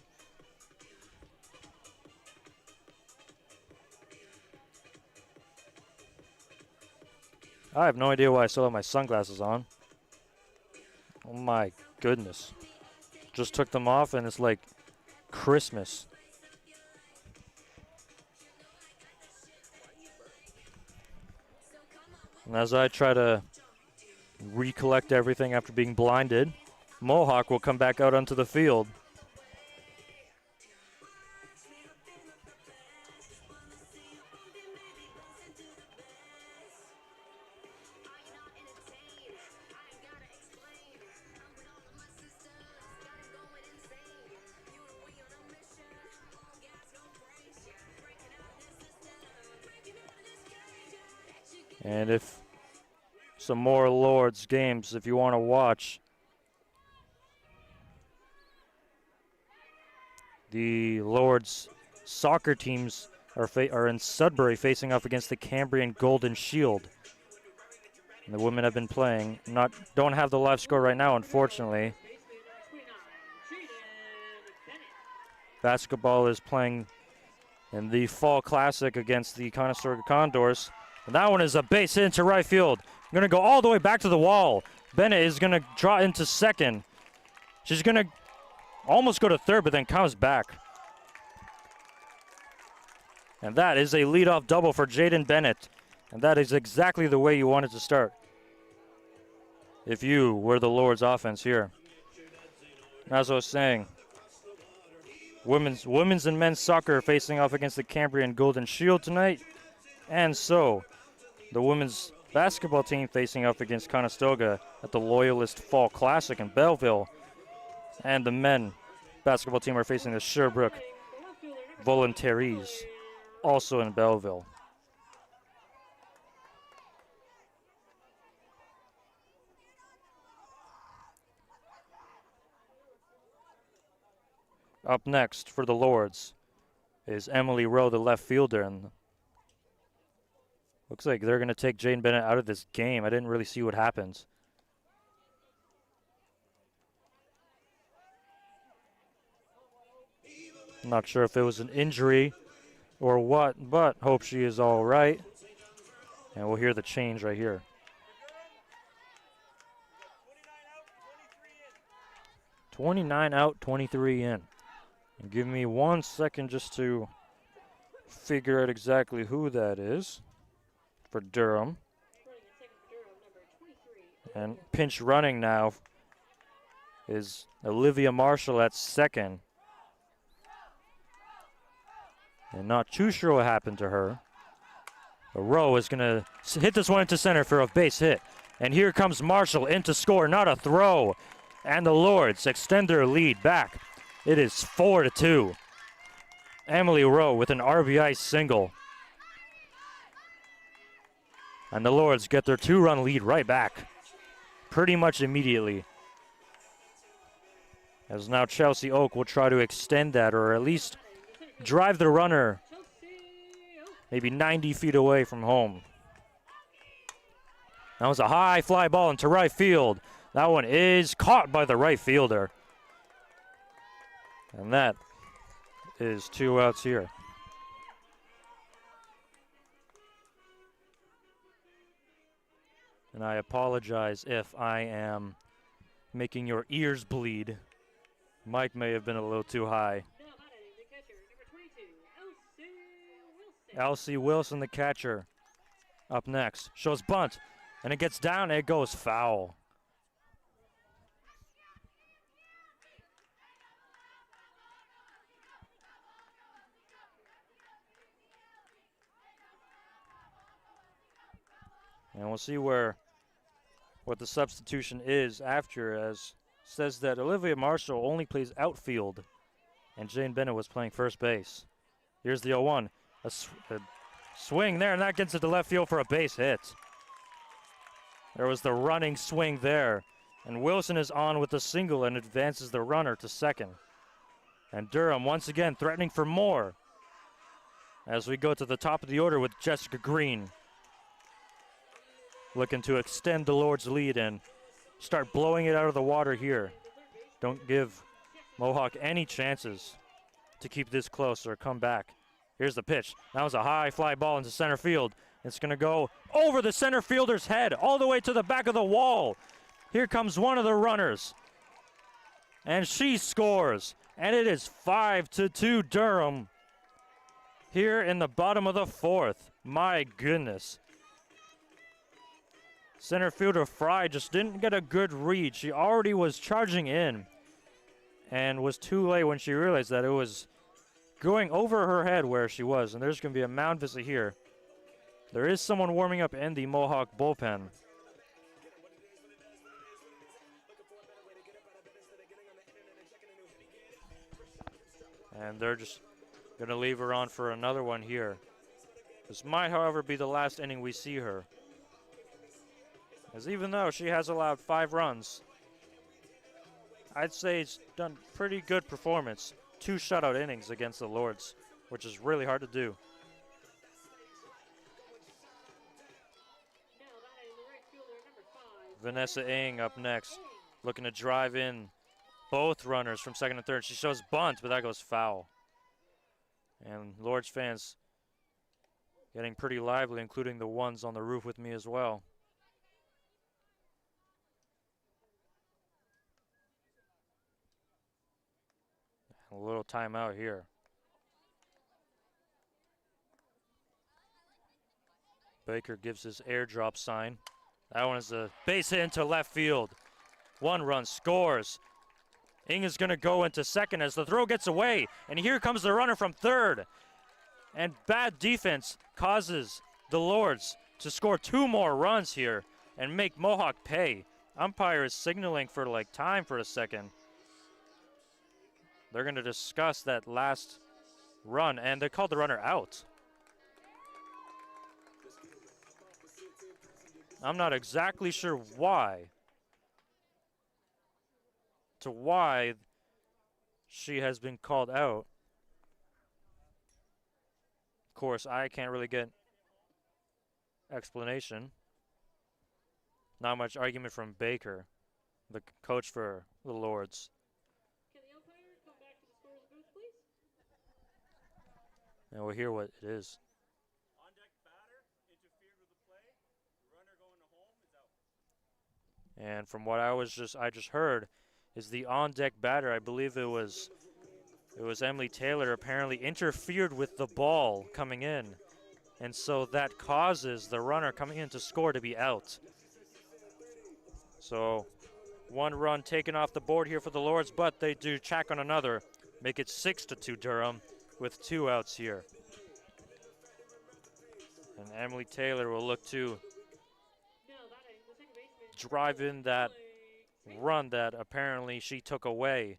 I have no idea why I still have my sunglasses on. Oh my goodness. Just took them off and it's like Christmas. And as I try to recollect everything after being blinded, Mohawk will come back out onto the field. And if some more Lords games, if you want to watch, the Lords soccer teams are in Sudbury facing off against the Cambrian Golden Shield. And the women have been playing. Don't have the live score right now, unfortunately. Basketball is playing in the Fall Classic against the Conestoga Condors. And that one is a base hit into right field. Going to go all the way back to the wall. Bennett is going to draw into second. She's going to almost go to third, but then comes back. And that is a leadoff double for Jaden Bennett. And that is exactly the way you wanted to start if you were the Lord's offense here. As I was saying, women's and men's soccer are facing off against the Cambrian Golden Shield tonight. And so, the women's basketball team facing up against Conestoga at the Loyalist Fall Classic in Belleville. And the men basketball team are facing the Sherbrooke Voluntaries, also in Belleville. Up next for the Lords is Emily Rowe, the left fielder, and looks like they're going to take Jane Bennett out of this game. I didn't really see what happens. I'm not sure if it was an injury or what, but hope she is all right. And we'll hear the change right here. 29 out, 23 in. And give me 1 second just to figure out exactly who that is for Durham. And pinch running now is Olivia Marshall at second. And not too sure what happened to her. But Rowe is going to hit this one into center for a base hit. And here comes Marshall in to score, not a throw. And the Lords extend their lead back. It is 4-2. Emily Rowe with an RBI single. And the Lords get their 2-run lead right back. Pretty much immediately. As now Chelsea Oak will try to extend that, or at least drive the runner maybe 90 feet away from home. That was a high fly ball into right field. That one is caught by the right fielder. And that is 2 outs here. And I apologize if I am making your ears bleed. Mic may have been a little too high. Now batting, the catcher, number 22, Elsie Wilson. Elsie Wilson, the catcher, up next. Shows bunt, and it gets down, and it goes foul. And we'll see what the substitution is after, as says that Olivia Marshall only plays outfield, and Jane Bennett was playing first base. Here's the 0-1. A swing there, and that gets it to left field for a base hit. There was the running swing there, and Wilson is on with a single and advances the runner to second. And Durham once again threatening for more as we go to the top of the order with Jessica Green, looking to extend the Lord's lead and start blowing it out of the water here. Don't give Mohawk any chances to keep this close or come back. Here's the pitch. That was a high fly ball into center field. It's going to go over the center fielder's head all the way to the back of the wall. Here comes one of the runners, and she scores. And it is 5-2 Durham here in the bottom of the fourth. My goodness. Center fielder Fry just didn't get a good read. She already was charging in and was too late when she realized that it was going over her head where she was. And there's going to be a mound visit here. There is someone warming up in the Mohawk bullpen. And they're just going to leave her on for another one here. This might, however, be the last inning we see her, as even though she has allowed 5 runs, I'd say it's done pretty good performance. 2 shutout innings against the Lords, which is really hard to do. Now batting, the right fielder, number 5. Vanessa Ng up next, looking to drive in both runners from second and third. She shows bunt, but that goes foul. And Lords fans getting pretty lively, including the ones on the roof with me as well. A little timeout here. Baker gives his airdrop sign. That one is a base hit into left field. 1 run scores. Ng is going to go into second as the throw gets away. And here comes the runner from third. And bad defense causes the Lords to score 2 more runs here and make Mohawk pay. Umpire is signaling for time for a second. They're going to discuss that last run, and they called the runner out. I'm not exactly sure why. Why she has been called out. Of course, I can't really get explanation. Not much argument from Baker, the coach for the Lords. And we'll hear what it is. On deck batter interfered with the play. Runner going to home is out. And from what I just heard, is the on deck batter. I believe it was Emily Taylor apparently interfered with the ball coming in, and so that causes the runner coming in to score to be out. So 1 run taken off the board here for the Lords, but they do check on another, make it 6-2 Durham, with 2 outs here. And Emily Taylor will look to drive in that run that apparently she took away.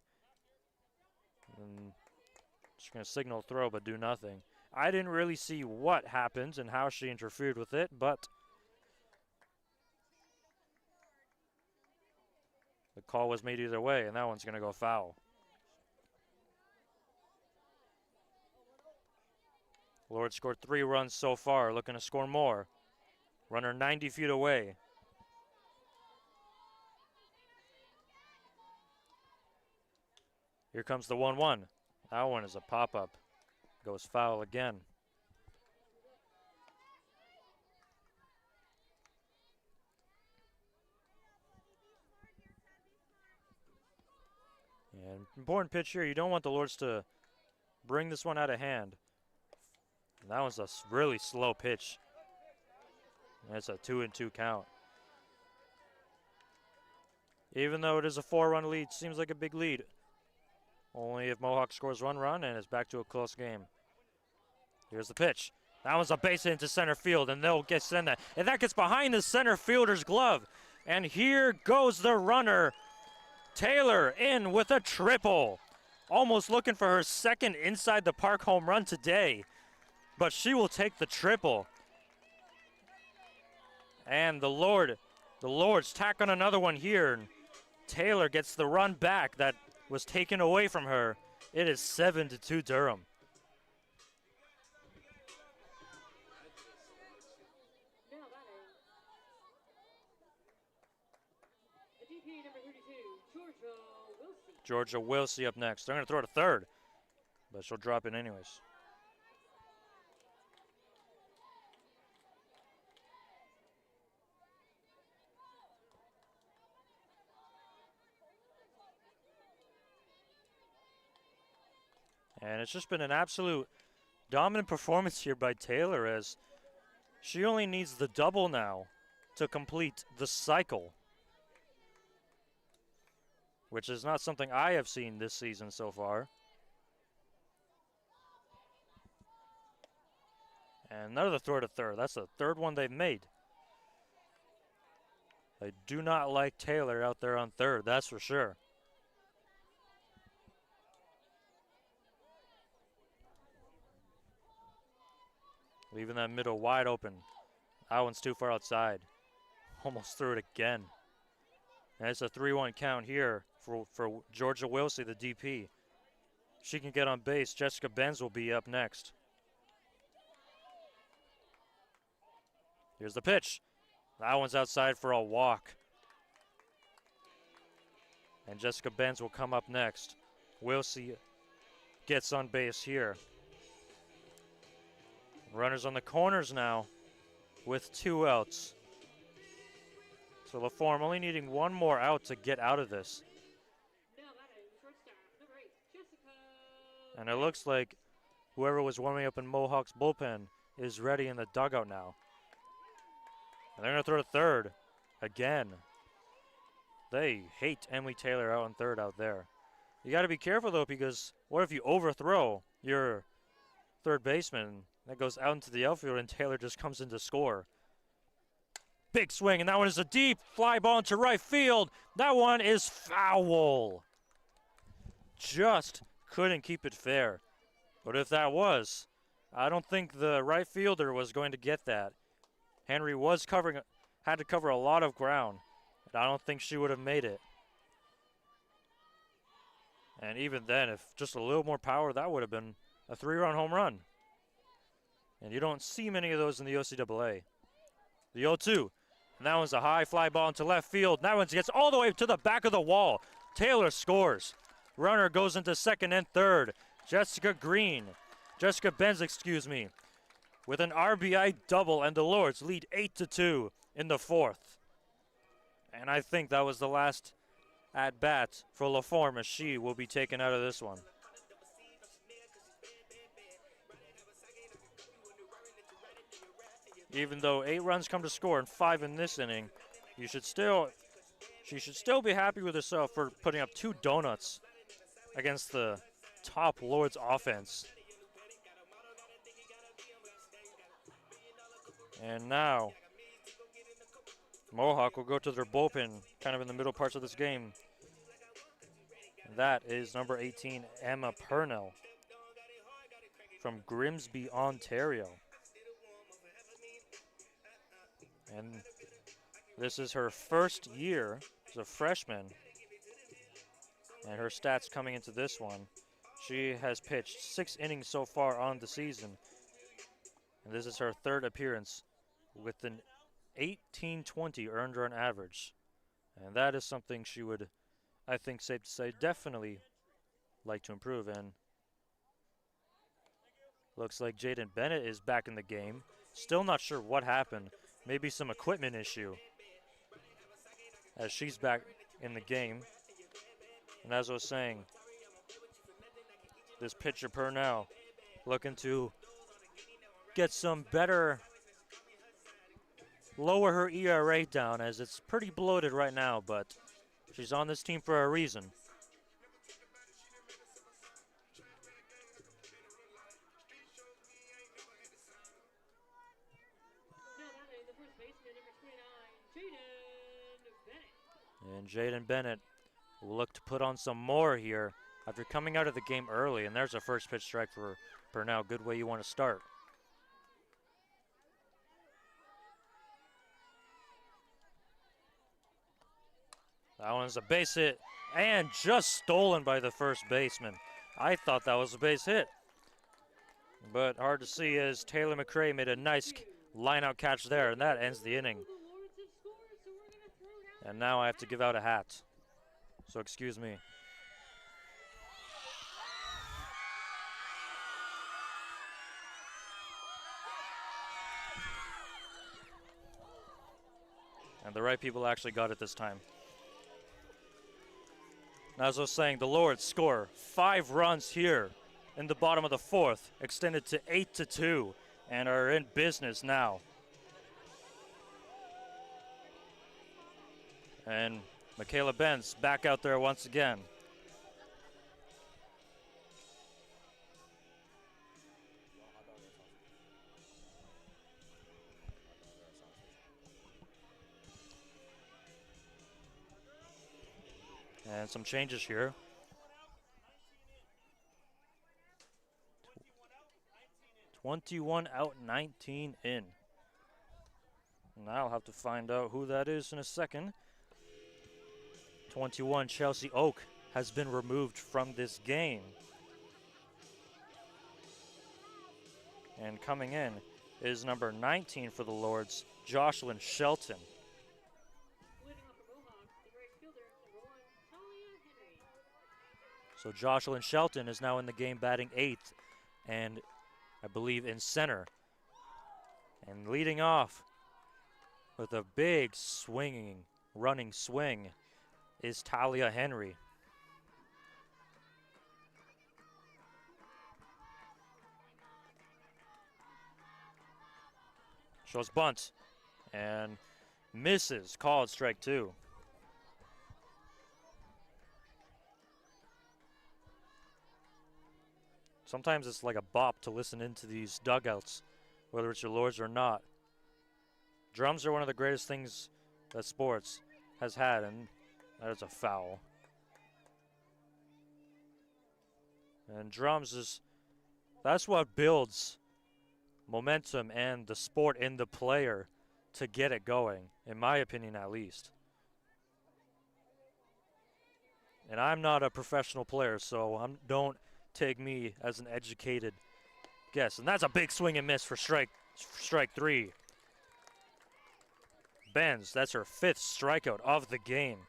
And she's going to signal throw but do nothing. I didn't really see what happened and how she interfered with it, but the call was made either way, and that one's going to go foul. Lord scored 3 runs so far, looking to score more. Runner 90 feet away. Here comes the 1-1. That one is a pop-up. Goes foul again. An important pitch here. You don't want the Lords to bring this one out of hand. And that was a really slow pitch. That's a 2-2 count. Even though it is a 4-run lead, seems like a big lead. Only if Mohawk scores 1 run and it's back to a close game. Here's the pitch. That was a base hit into center field, and they'll send that. And that gets behind the center fielder's glove. And here goes the runner. Taylor in with a triple. Almost looking for her second inside the park home run today. But she will take the triple. And the Lords tack on another one here. And Taylor gets the run back that was taken away from her. It is 7-2 Durham. Georgia Wilsey up next. They're going to throw to third, but she'll drop it anyways. And it's just been an absolute dominant performance here by Taylor, as she only needs the double now to complete the cycle, which is not something I have seen this season so far. And another throw to third. That's the third one they've made. They do not like Taylor out there on third, that's for sure. Leaving that middle wide open. That one's too far outside. Almost threw it again. And it's a 3-1 count here for Georgia Wilsey, the DP. She can get on base. Jessica Benz will be up next. Here's the pitch. That one's outside for a walk. And Jessica Benz will come up next. Wilsey gets on base here. Runners on the corners now with 2 outs. So LaForme only needing 1 more out to get out of this. And it looks like whoever was warming up in Mohawk's bullpen is ready in the dugout now. And they're going to throw to third again. They hate Emily Taylor out on third out there. You got to be careful, though, because what if you overthrow your third baseman? That goes out into the outfield, and Taylor just comes in to score. Big swing, and that one is a deep fly ball into right field. That one is foul. Just couldn't keep it fair. But if that was, I don't think the right fielder was going to get that. Henry was had to cover a lot of ground, and I don't think she would have made it. And even then, if just a little more power, that would have been a 3-run home run. And you don't see many of those in the OCAA. The 0-2. And that one's a high fly ball into left field. That one gets all the way to the back of the wall. Taylor scores. Runner goes into second and third. Jessica Benz, with an RBI double, and the Lords lead 8-2 in the 4th. And I think that was the last at bat for LaForme, as she will be taken out of this one. Even though 8 runs come to score and 5 in this inning, she should still be happy with herself for putting up 2 donuts against the top Lords offense. And now Mohawk will go to their bullpen kind of in the middle parts of this game. That is number 18, Emma Purnell from Grimsby, Ontario. And this is her first year as a freshman. And her stats coming into this one. She has pitched 6 innings so far on the season. And this is her 3rd appearance with an 18.20 earned run average. And that is something she would, I think, safe to say, definitely like to improve in. Looks like Jaden Bennett is back in the game. Still not sure what happened. Maybe some equipment issue, as she's back in the game. And as I was saying, This pitcher Purnell looking to get some better, lower her ERA down as it's pretty bloated right now, but she's on this team for a reason. And Jaden Bennett will look to put on some more here after coming out of the game early. And there's a first pitch strike for Purnell. Good way you want to start. That one's a base hit and just stolen by the first baseman. I thought that was a base hit. But hard to see as Taylor McCray made a nice line-out catch there, and that ends the inning. And now I have to give out a hat. So excuse me. And the right people actually got it this time. Now, as I was saying, the Lords score 5 runs here in the bottom of the 4th, extended to 8-2, and are in business now. And Michaela Benz back out there once again. And some changes here. "21 out, 19 in." And I'll have to find out who that is in a second. 21, Chelsea Oak, has been removed from this game. And coming in is number 19 for the Lords, Jocelyn Shelton. So Jocelyn Shelton is now in the game batting 8th and I believe in center. And leading off with a big swinging, running swing is Talia Henry. Shows bunt and misses, called strike 2. Sometimes it's like a bop to listen into these dugouts, whether it's your Lords or not. Drums are one of the greatest things that sports has had, and that is a foul. And drums that's what builds momentum and the sport in the player to get it going, in my opinion at least. And I'm not a professional player, so don't take me as an educated guess. And that's a big swing and miss for strike 3. Benz, that's her 5th strikeout of the game.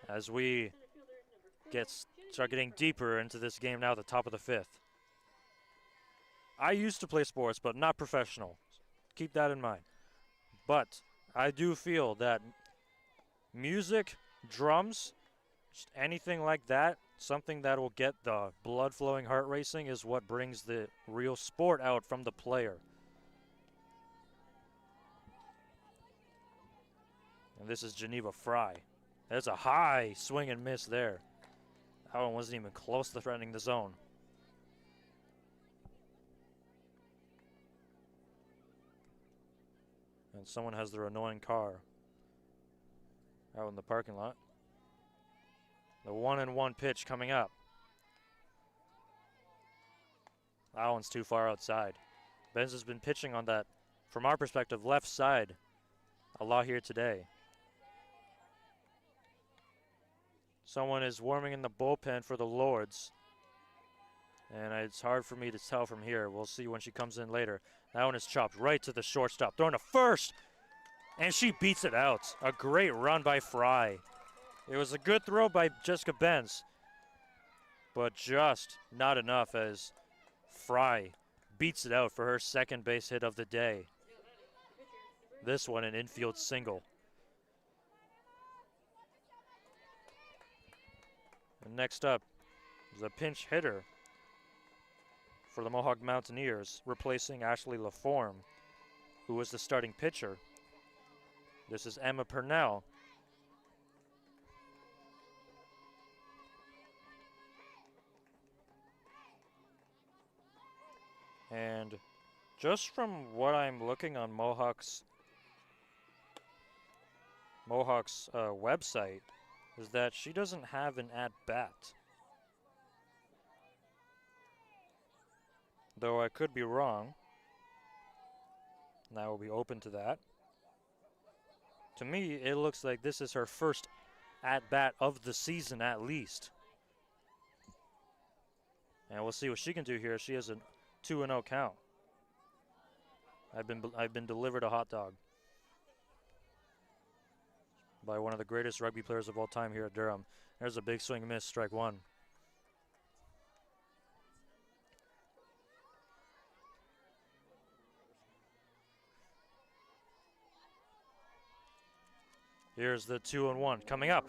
As we start getting deeper into this game now, at the top of the 5th. I used to play sports, but not professional. Keep that in mind. But I do feel that music, drums, just anything like that, something that will get the blood flowing, heart racing, is what brings the real sport out from the player. And this is Geneva Fry. There's a high swing and miss there. That one wasn't even close to threatening the zone. And someone has their annoying car out in the parking lot. The 1-1 pitch coming up. That one's too far outside. Benz has been pitching on that, from our perspective, left side a lot here today. Someone is warming in the bullpen for the Lords. And it's hard for me to tell from here. We'll see when she comes in later. That one is chopped right to the shortstop. Throwing to first. And she beats it out. A great run by Fry. It was a good throw by Jessica Benz. But just not enough as Fry beats it out for her 2nd base hit of the day. This one an infield single. And next up, is a pinch hitter for the Mohawk Mountaineers, replacing Ashley LaForme, who was the starting pitcher. This is Emma Purnell. And just from what I'm looking on Mohawk's website, is that she doesn't have an at-bat. Though I could be wrong. And I will be open to that. To me, it looks like this is her first at-bat of the season at least. And we'll see what she can do here. She has a 2-0 count. I've been delivered a hot dog by one of the greatest rugby players of all time here at Durham. There's a big swing and miss, strike one. Here's the 2-1 coming up.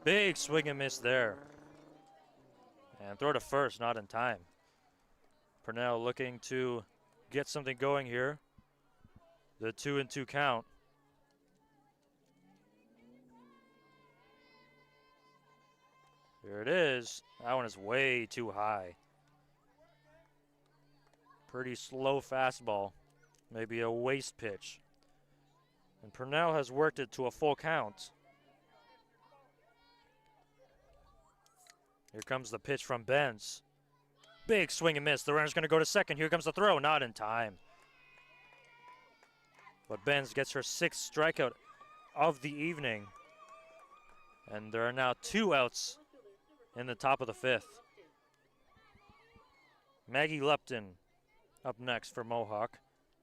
Big swing and miss there. And throw to first, not in time. Purnell looking to get something going here. The 2-2 count. Here it is. That one is way too high. Pretty slow fastball. Maybe a waist pitch. And Purnell has worked it to a full count. Here comes the pitch from Benz. Big swing and miss. The runner's going to go to second. Here comes the throw. Not in time. But Benz gets her 6th strikeout of the evening. And there are now 2 outs in the top of the 5th. Maggie Lupton up next for Mohawk.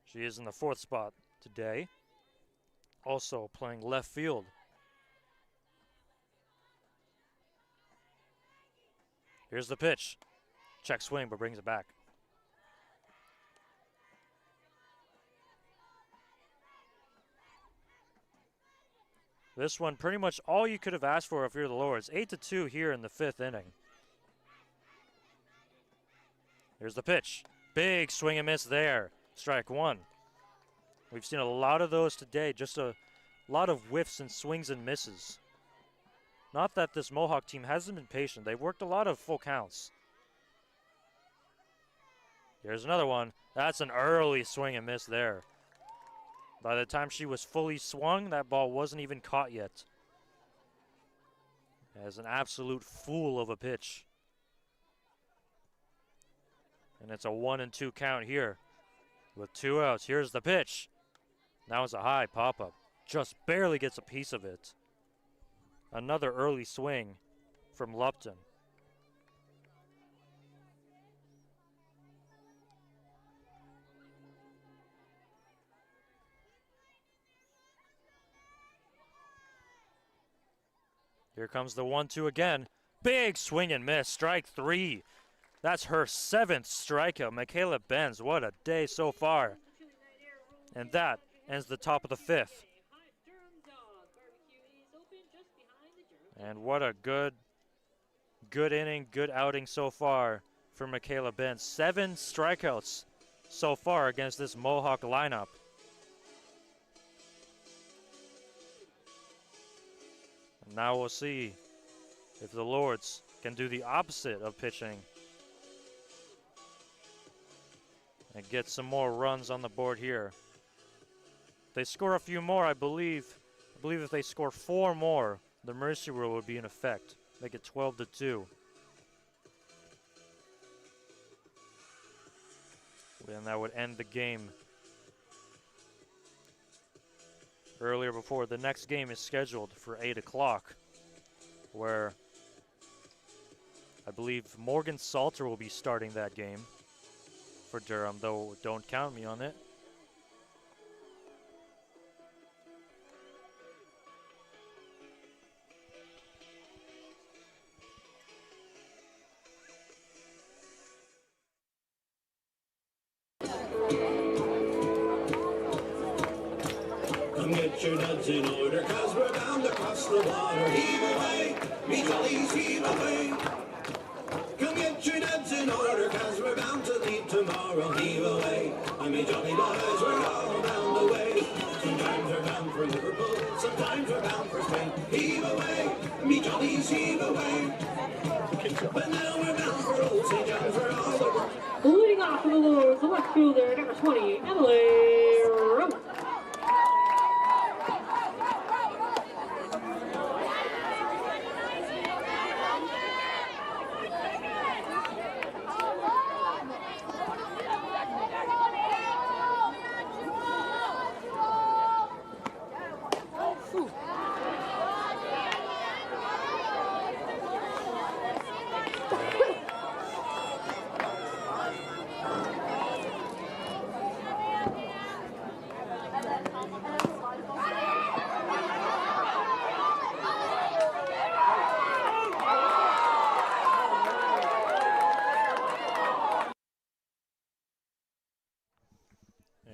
She is in the 4th spot today. Also playing left field. Here's the pitch. Check swing, but brings it back. This one, pretty much all you could have asked for if you're the Lords. 8-2 here in the 5th inning. Here's the pitch. Big swing and miss there. Strike one. We've seen a lot of those today. Just a lot of whiffs and swings and misses. Not that this Mohawk team hasn't been patient. They've worked a lot of full counts. Here's another one. That's an early swing and miss there. By the time she was fully swung, that ball wasn't even caught yet. As an absolute fool of a pitch. And it's a 1-2 count here. With 2 outs, here's the pitch. That was a high pop-up. Just barely gets a piece of it. Another early swing from Lupton. Here comes the 1-2 again. Big swing and miss. Strike three. That's her 7th strikeout. Michaela Benz, what a day so far. And that ends the top of the 5th. And what a good inning, good outing so far for Michaela Benz. 7 strikeouts so far against this Mohawk lineup. And now we'll see if the Lords can do the opposite of pitching and get some more runs on the board here. If they score a few more, I believe if they score 4 more, the mercy rule would be in effect. Make it 12-2. And that would end the game earlier before. The next game is scheduled for 8 o'clock, where I believe Morgan Salter will be starting that game for Durham, though don't count me on it. Come get your duds in order, 'cause we're bound across the water. Heave away, me jollies, heave away. Come get get your duds in order, cause we're bound to leave tomorrow. Heave away. I mean, Johnny boys, we're all bound away. Sometimes we're bound for Liverpool, sometimes we're bound for Spain. Heave away, me Johnnies, heave away. But now we're bound for old St. John's, we're all over. Leading off from the Lords, the left fielder, number 20, Emily Rowe.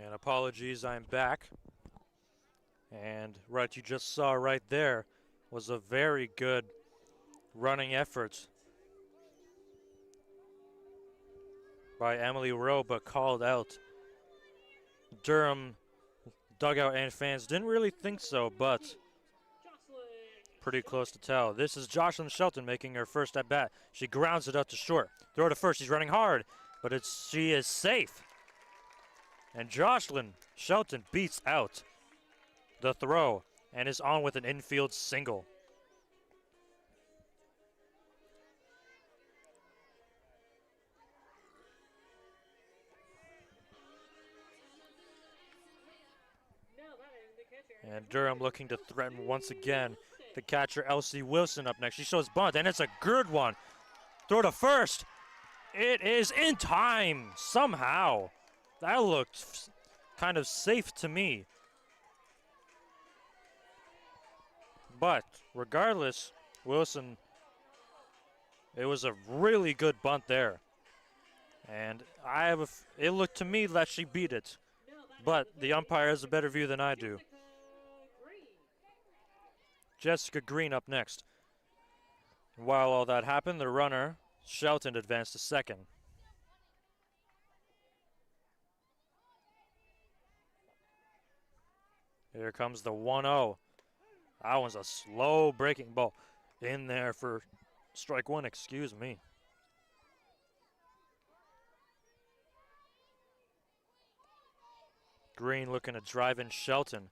And apologies, I'm back. And what you just saw right there was a very good running effort by Emily Rowe, but called out. Durham dugout and fans didn't really think so, but pretty close to tell. This is Jocelyn Shelton making her first at bat. She grounds it up to short. Throw to first. She's running hard, but she is safe. And Jocelyn Shelton beats out the throw and is on with an infield single. And Durham looking to threaten once again. The catcher, Elsie Wilson, up next. She shows bunt, and it's a good one. Throw to first. It is in time, somehow. That looked kind of safe to me. But regardless, Wilson, it was a really good bunt there. And it looked to me that she beat it. But the umpire has a better view than I do. Jessica Green up next. While all that happened, the runner, Shelton, advanced to second. Here comes the 1-0. That one's a slow breaking ball in there for strike one, excuse me. Green looking to drive in Shelton.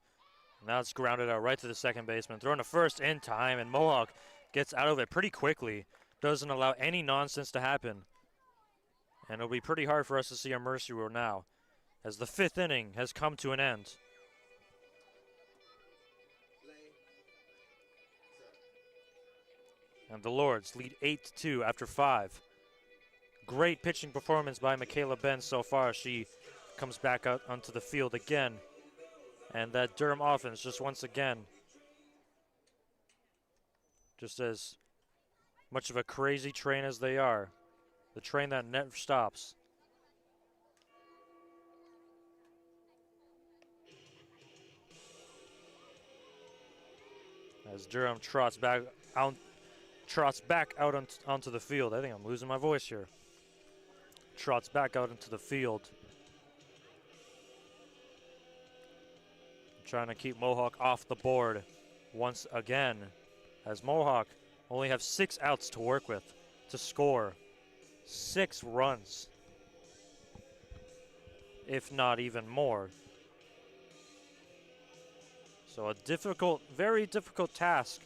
Now it's grounded out right to the second baseman. Thrown to first in time, and Mohawk gets out of it pretty quickly. Doesn't allow any nonsense to happen. And it'll be pretty hard for us to see a mercy rule now, as the fifth inning has come to an end. And the Lords lead 8-2 after 5. Great pitching performance by Michaela Benz so far. She comes back out onto the field again. And that Durham offense just once again, just as much of a crazy train as they are, the train that never stops. As Durham trots back out onto the field. I think I'm losing my voice here. Trots back out into the field. Trying to keep Mohawk off the board once again, as Mohawk only have 6 outs to work with to score 6 runs, if not even more. So a difficult, very difficult task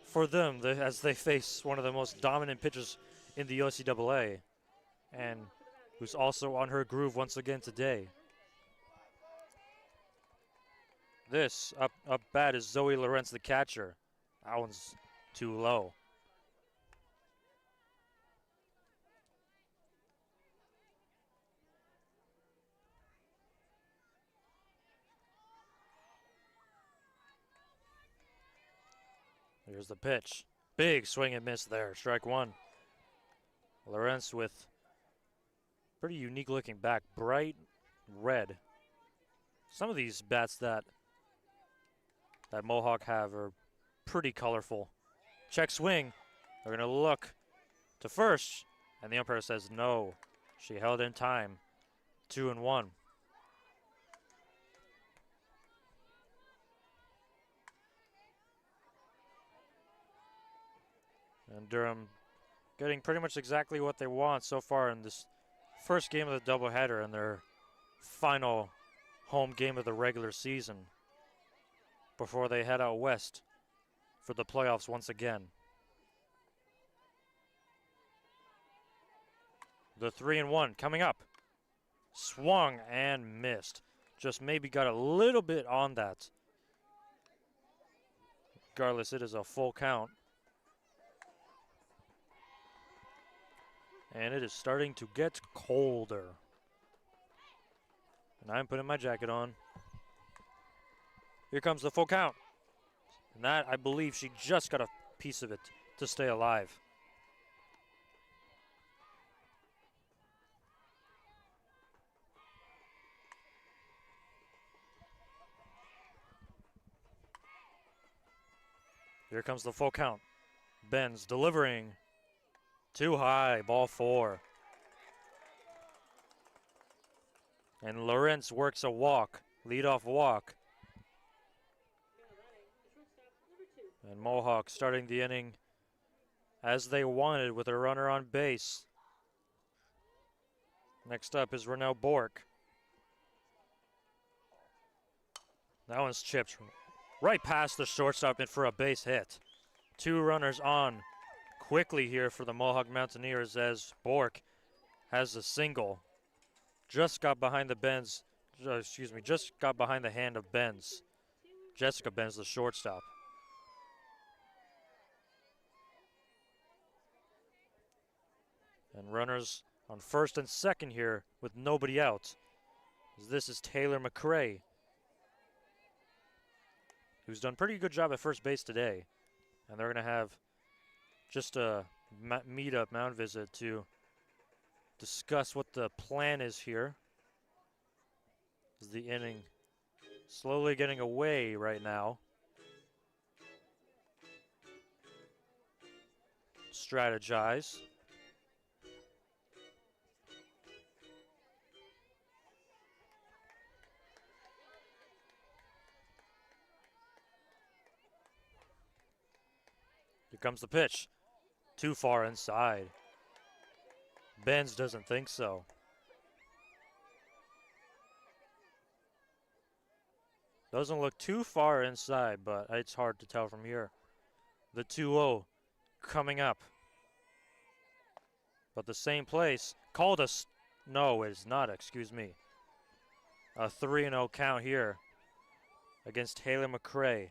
for them as they face one of the most dominant pitchers in the OCAA, and who's also on her groove once again today. This up bat is Zoe Lorenz, the catcher. That one's too low. Here's the pitch. Big swing and miss there. Strike one. Lorenz with pretty unique looking back. Bright red. Some of these bats that Mohawk have are pretty colorful. Check swing. They're going to look to first. And the umpire says no. She held in time. 2-1. And Durham getting pretty much exactly what they want so far in this first game of the doubleheader and their final home game of the regular season before they head out west for the playoffs once again. The 3-1 coming up. Swung and missed. Just maybe got a little bit on that. Regardless, it is a full count. And it is starting to get colder. And I'm putting my jacket on. Here comes the full count. And that, I believe, she just got a piece of it to stay alive. Here comes the full count. Benz delivering. Too high, ball 4. And Lawrence works a walk, leadoff walk. And Mohawk starting the inning as they wanted with a runner on base. Next up is Renell Bork. That one's chipped right past the shortstop and for a base hit. 2 runners on quickly here for the Mohawk Mountaineers as Bork has a single. Just got behind the Benz, just got behind the hand of Benz. Jessica Benz, the shortstop. And runners on first and second here with nobody out. This is Taylor McCrae, who's done a pretty good job at first base today. And they're going to have just a meet-up mound visit to discuss what the plan is here. As the inning slowly getting away right now. Strategize. Here comes the pitch. Too far inside. Benz doesn't think so. Doesn't look too far inside, but it's hard to tell from here. The 2-0 coming up. But the same place called us. No, it is not, excuse me. A 3-0 count here against Taylor McCrae.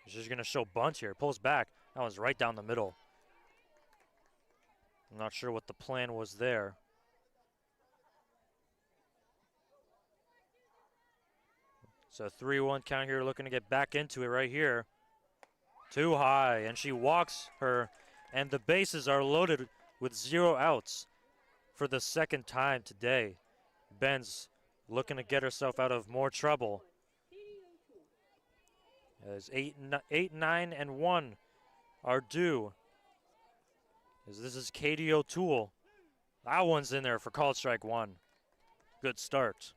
She's going to show bunt here. Pulls back. That was right down the middle. I'm not sure what the plan was there. So 3-1 count here, looking to get back into it right here. Too high, and she walks her, and the bases are loaded with 0 outs for the second time today. Benz looking to get herself out of more trouble. As 8, 9, and 1 are due. As this is Katie O'Toole. That one's in there for called strike 1. Good start.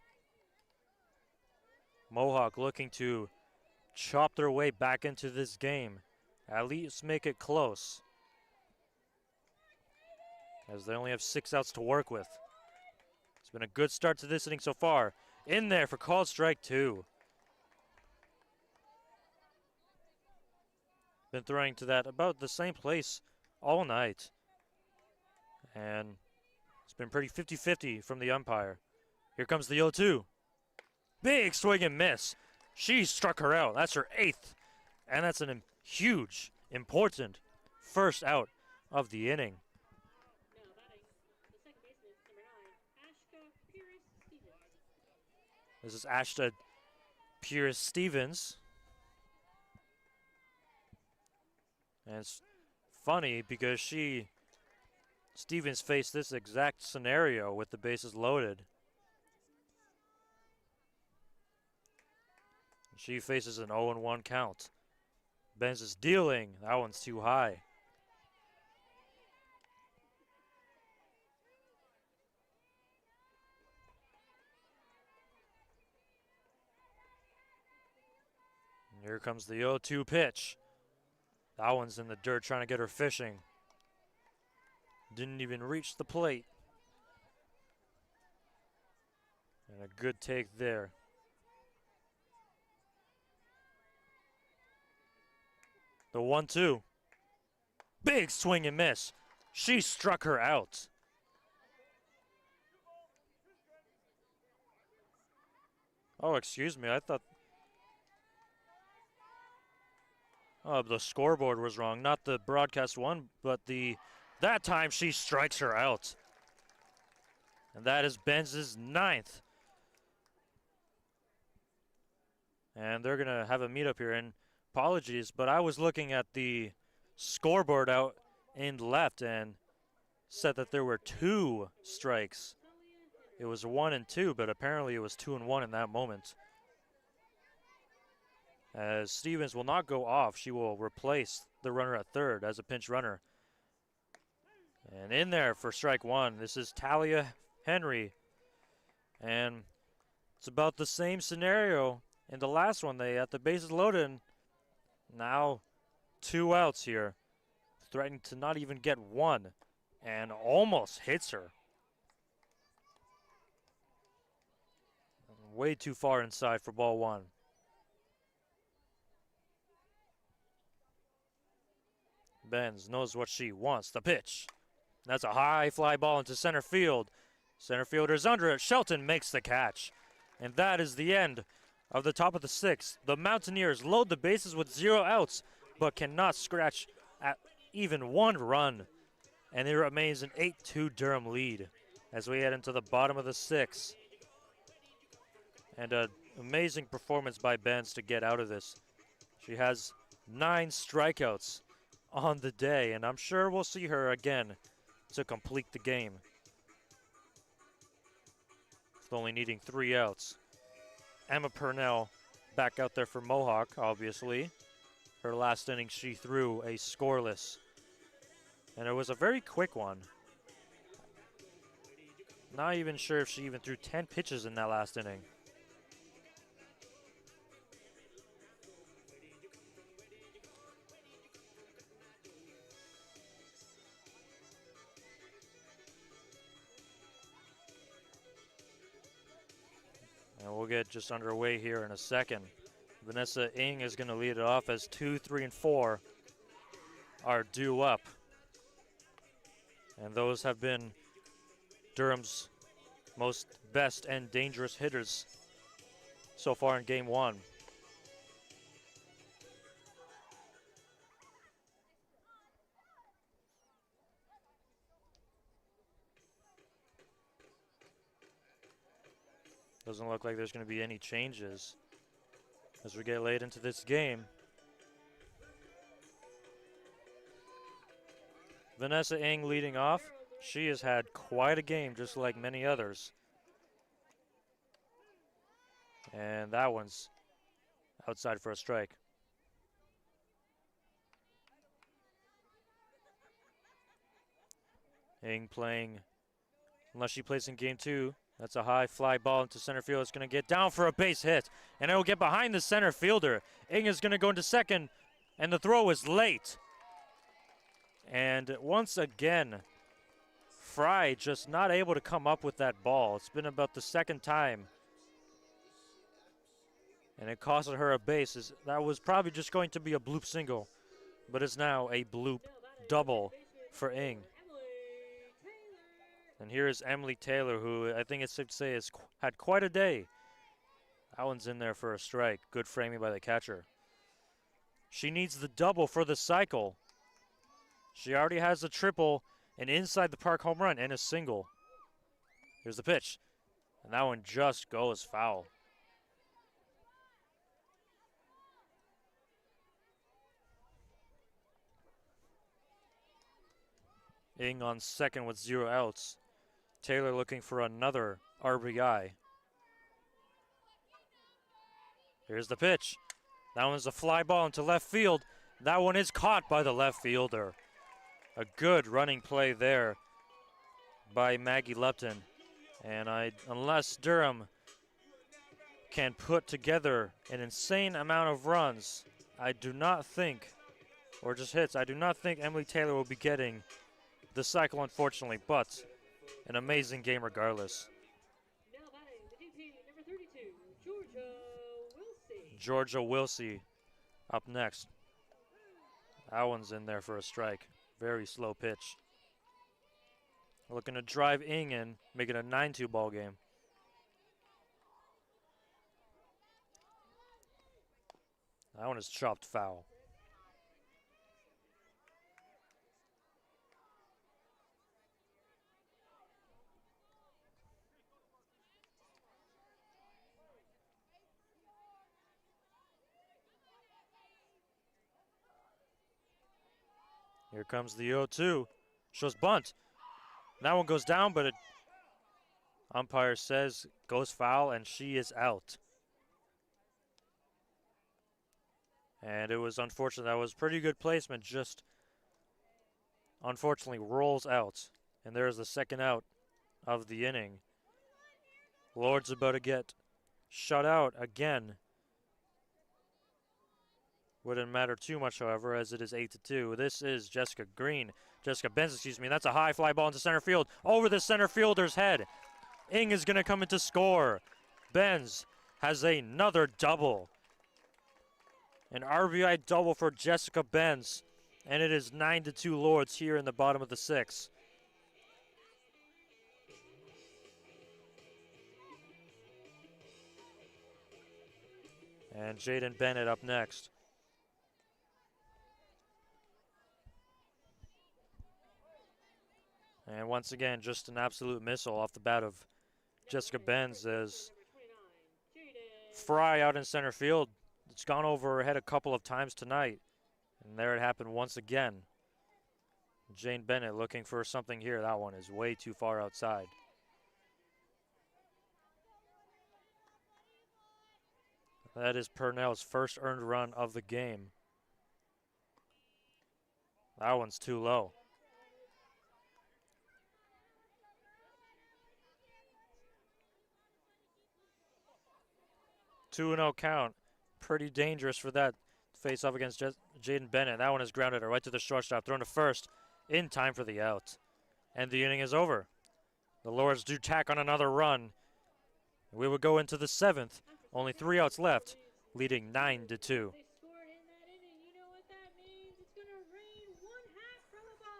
Mohawk looking to chop their way back into this game. At least make it close. As they only have 6 outs to work with. It's been a good start to this inning so far. In there for called strike 2. Been throwing to that about the same place all night. And it's been pretty 50-50 from the umpire. Here comes the 0-2. Big swing and miss. She struck her out. That's her 8th. And that's a huge, important first out of the inning. This is Ashta Pierce-Stevens. And it's funny because Stevens faced this exact scenario with the bases loaded. She faces an 0-1 count. Benz is dealing. That one's too high. Here comes the 0-2 pitch. That one's in the dirt trying to get her fishing. Didn't even reach the plate. And a good take there. The 1-2. Big swing and miss. She struck her out. Oh, excuse me. I thought... Oh, the scoreboard was wrong. Not the broadcast one, but that time she strikes her out. And that is Benz's 9th. And they're going to have a meetup here. And apologies, but I was looking at the scoreboard out in left and said that there were 2 strikes. It was 1 and 2, but apparently it was 2 and 1 in that moment. As Stevens will not go off, she will replace the runner at third as a pinch runner. And in there for strike 1, this is Talia Henry. And it's about the same scenario in the last one. They had the bases loaded. Now 2 outs here. Threatening to not even get 1. And almost hits her. Way too far inside for ball 1. Benz knows what she wants. The pitch. That's a high fly ball into center field. Center fielder's under it. Shelton makes the catch. And that is the end of the top of the 6th. The Mountaineers load the bases with 0 outs, but cannot scratch at even 1 run. And it remains an 8-2 Durham lead as we head into the bottom of the 6th. And an amazing performance by Benz to get out of this. She has 9 strikeouts on the day, and I'm sure we'll see her again to complete the game. With only needing 3 outs. Emma Purnell back out there for Mohawk, obviously. Her last inning, she threw a scoreless. And it was a very quick one. Not even sure if she even threw 10 pitches in that last inning. And we'll get just underway here in a second. Vanessa Ng is going to lead it off as 2, 3, and 4 are due up. And those have been Durham's most best and dangerous hitters so far in game 1. Doesn't look like there's going to be any changes as we get late into this game. Vanessa Ng leading off. She has had quite a game, just like many others. And that one's outside for a strike. Ng playing, unless she plays in game 2. That's a high fly ball into center field. It's going to get down for a base hit, and it will get behind the center fielder. Ng is going to go into second, and the throw is late. And once again, Fry just not able to come up with that ball. It's been about the 2nd time. And it costed her a base. That was probably just going to be a bloop single, but it's now a bloop double for Ng. And here is Emily Taylor, who I think it's safe to say has had quite a day. That one's in there for a strike. Good framing by the catcher. She needs the double for the cycle. She already has a triple, an inside the park home run, and a single. Here's the pitch. And that one just goes foul. Ng on second with 0 outs. Taylor looking for another RBI. Here's the pitch. That one's a fly ball into left field. That one is caught by the left fielder. A good running play there by Maggie Lupton. And unless Durham can put together an insane amount of runs, I do not think, or just hits, I do not think Emily Taylor will be getting the cycle, unfortunately, but an amazing game regardless. Now batting the DP, number 32, Georgia Wilsey. Georgia Wilsey up next. That one's in there for a strike. Very slow pitch. Looking to drive Ing in, make it a 9-2 ball game. That one is chopped foul. Here comes the 0-2. Shows bunt. That one goes down, but umpire says goes foul, and she is out. And it was unfortunate. That was pretty good placement, just unfortunately rolls out. And there's the second out of the inning. Lord's about to get shut out again. Wouldn't matter too much, however, as it is 8-2. This is Jessica Benz, excuse me. That's a high fly ball into center field. Over the center fielder's head. Ing is going to come in to score. Benz has another double. An RBI double for Jessica Benz. And it is 9-2 Lords here in the bottom of the sixth. And Jaden Bennett up next. And once again, just an absolute missile off the bat of Jessica Benz as Fry out in center field. It's gone over her head a couple of times tonight. And there it happened once again. Jane Bennett looking for something here. That one is way too far outside. That is Purnell's first earned run of the game. That one's too low. 2-0 count. Pretty dangerous for that face off against Jaden Bennett. That one is grounded right to the shortstop, thrown to first in time for the out. And the inning is over. The Lords do tack on another run. We would go into the seventh. Only 3 outs left, leading 9-2. They scored in that inning. You know what that means? It's going to rain one hat from above.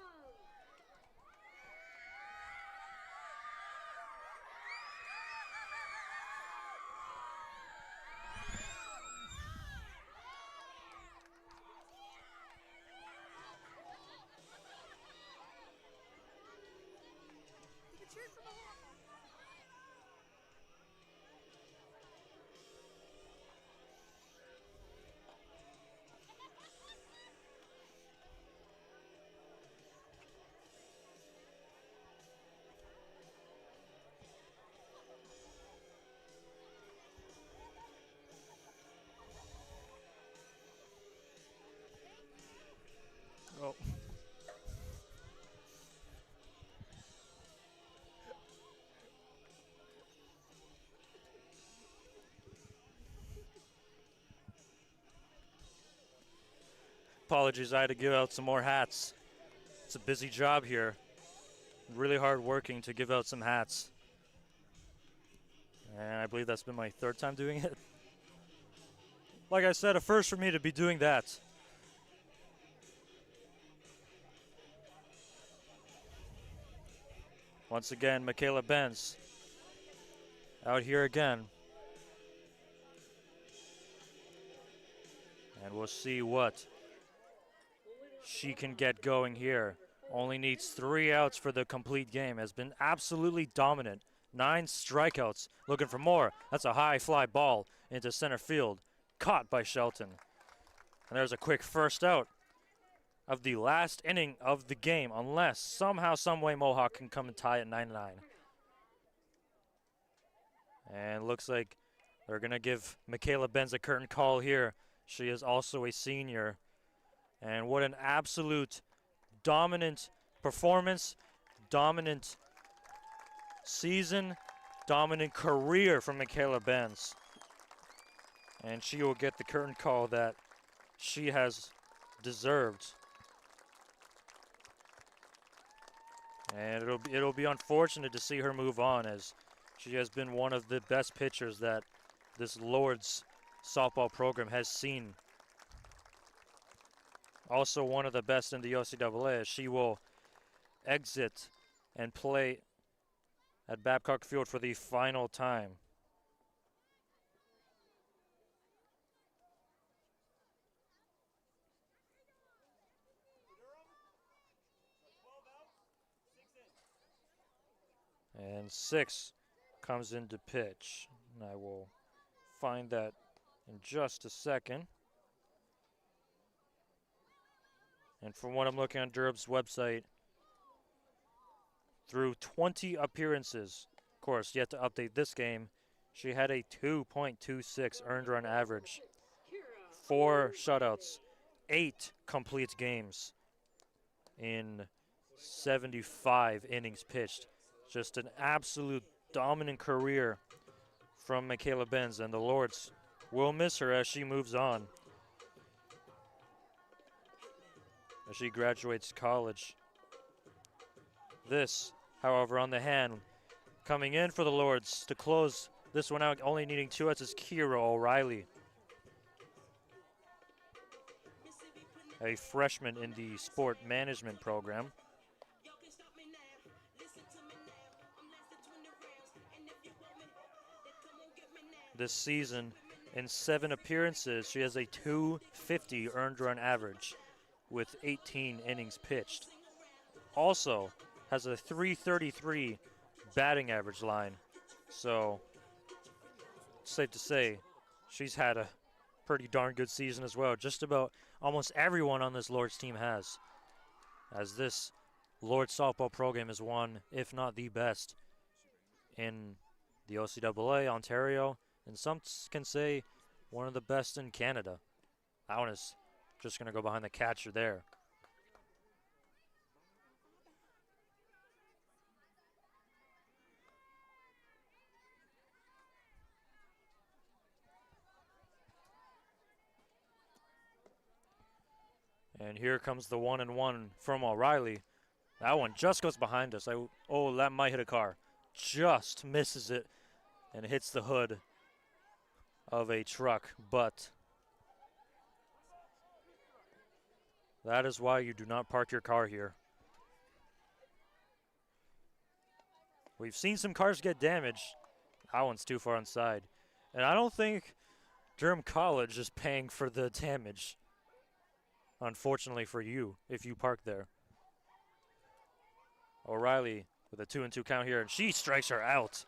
Oh. Apologies, I had to give out some more hats. It's a busy job here. Really hard working to give out some hats. And I believe that's been my 3rd time doing it. Like I said, a first for me to be doing that. Once again, Michaela Benz out here again. And we'll see what she can get going here. Only needs 3 outs for the complete game. Has been absolutely dominant. 9 strikeouts. Looking for more. That's a high fly ball into center field. Caught by Shelton. And there's a quick first out of the last inning of the game, unless somehow, someway Mohawk can come and tie it 9-9. And looks like they're going to give Michaela Benz a curtain call here. She is also a senior. And what an absolute dominant performance, dominant season, dominant career from Michaela Benz. And she will get the curtain call that she has deserved. And it'll be unfortunate to see her move on, as she has been one of the best pitchers that this Lord's softball program has seen. Also one of the best in the OCAA, as she will exit and play at Babcock Field for the final time. And 6 comes into pitch. And I will find that in just a second. And from what I'm looking on Durham's website, through 20 appearances, of course, yet to update this game, she had a 2.26 earned run average, 4 shutouts, 8 complete games in 75 innings pitched. Just an absolute dominant career from Michaela Benz, and the Lords will miss her as she moves on, as she graduates college. This, however, on the hand, coming in for the Lords to close this one out, only needing 2 outs, is Kira O'Reilly, a freshman in the sport management program. This season, in 7 appearances, she has a 250 earned run average with 18 innings pitched. Also has a 333 batting average line. So, it's safe to say she's had a pretty darn good season as well. Just about almost everyone on this Lord's team has, as this Lord's softball program is one, if not the best, in the OCAA, Ontario, and some can say one of the best in Canada. That one is just going to go behind the catcher there. And here comes the 1-1 from O'Reilly. That one just goes behind us. Oh, that might hit a car. Just misses it and hits the hood of a truck, but that is why you do not park your car here. We've seen some cars get damaged. That one's too far inside. And I don't think Durham College is paying for the damage, unfortunately for you, if you park there. O'Reilly with a 2-2 count here, and she strikes her out,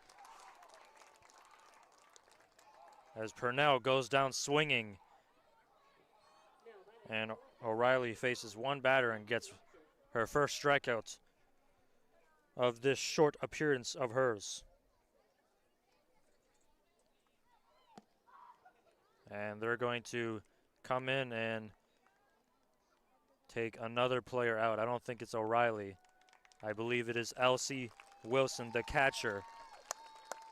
as Purnell goes down swinging. And O'Reilly faces one batter and gets her first strikeout of this short appearance of hers. And they're going to come in and take another player out. I don't think it's O'Reilly. I believe it is Elsie Wilson, the catcher.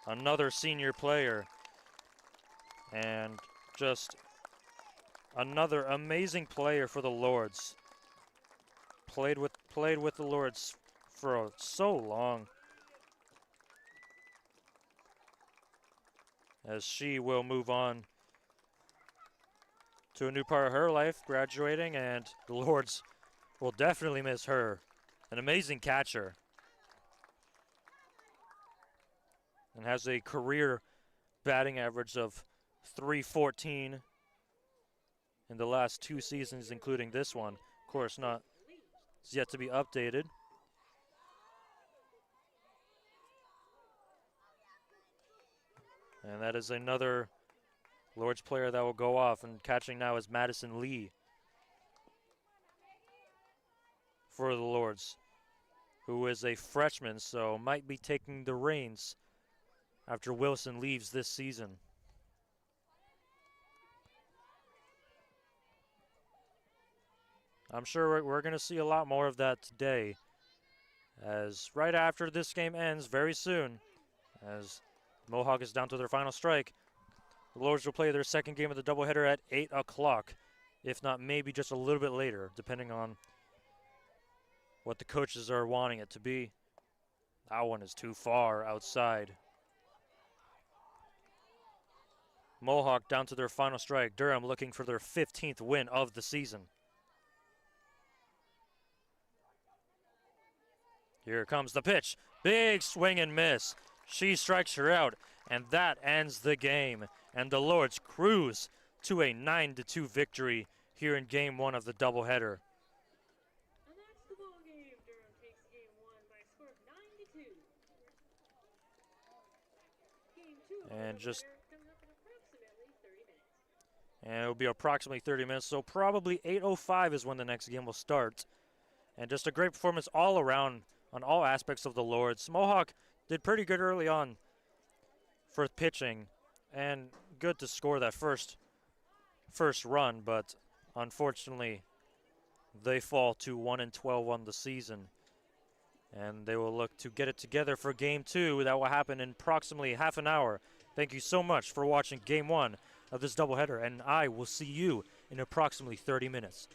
Another senior player. And just another amazing player for the Lords. Played with the Lords for so long, as she will move on to a new part of her life, graduating, and the Lords will definitely miss her. An amazing catcher, and has a career batting average of .314 in the last 2 seasons, including this one. Of course, it's yet to be updated. And that is another Lords player that will go off, and catching now is Madison Lee for the Lords, who is a freshman, so might be taking the reins after Wilson leaves this season. I'm sure we're going to see a lot more of that today, as right after this game ends very soon, as Mohawk is down to their final strike, The Lords will play their second game of the doubleheader at 8 o'clock, if not maybe just a little bit later, depending on what the coaches are wanting it to be. That one is too far outside. Mohawk down to their final strike. Durham looking for their 15th win of the season. Here comes the pitch. Big swing and miss. She strikes her out, and that ends the game. And the Lords cruise to a 9-2 victory here in Game 1 of the doubleheader. And that's the ball game. Durham takes game 1 by a score of 9-2. Game 2 of the And just doubleheader comes up in approximately 30 minutes. And it'll be approximately 30 minutes, so probably 8:05 is when the next game will start. And just a great performance all around on all aspects of the Lords. Mohawk did pretty good early on for pitching, and good to score that first run, but unfortunately they fall to 1-12 on the season. And they will look to get it together for Game 2. That will happen in approximately half an hour. Thank you so much for watching Game 1 of this doubleheader, and I will see you in approximately 30 minutes.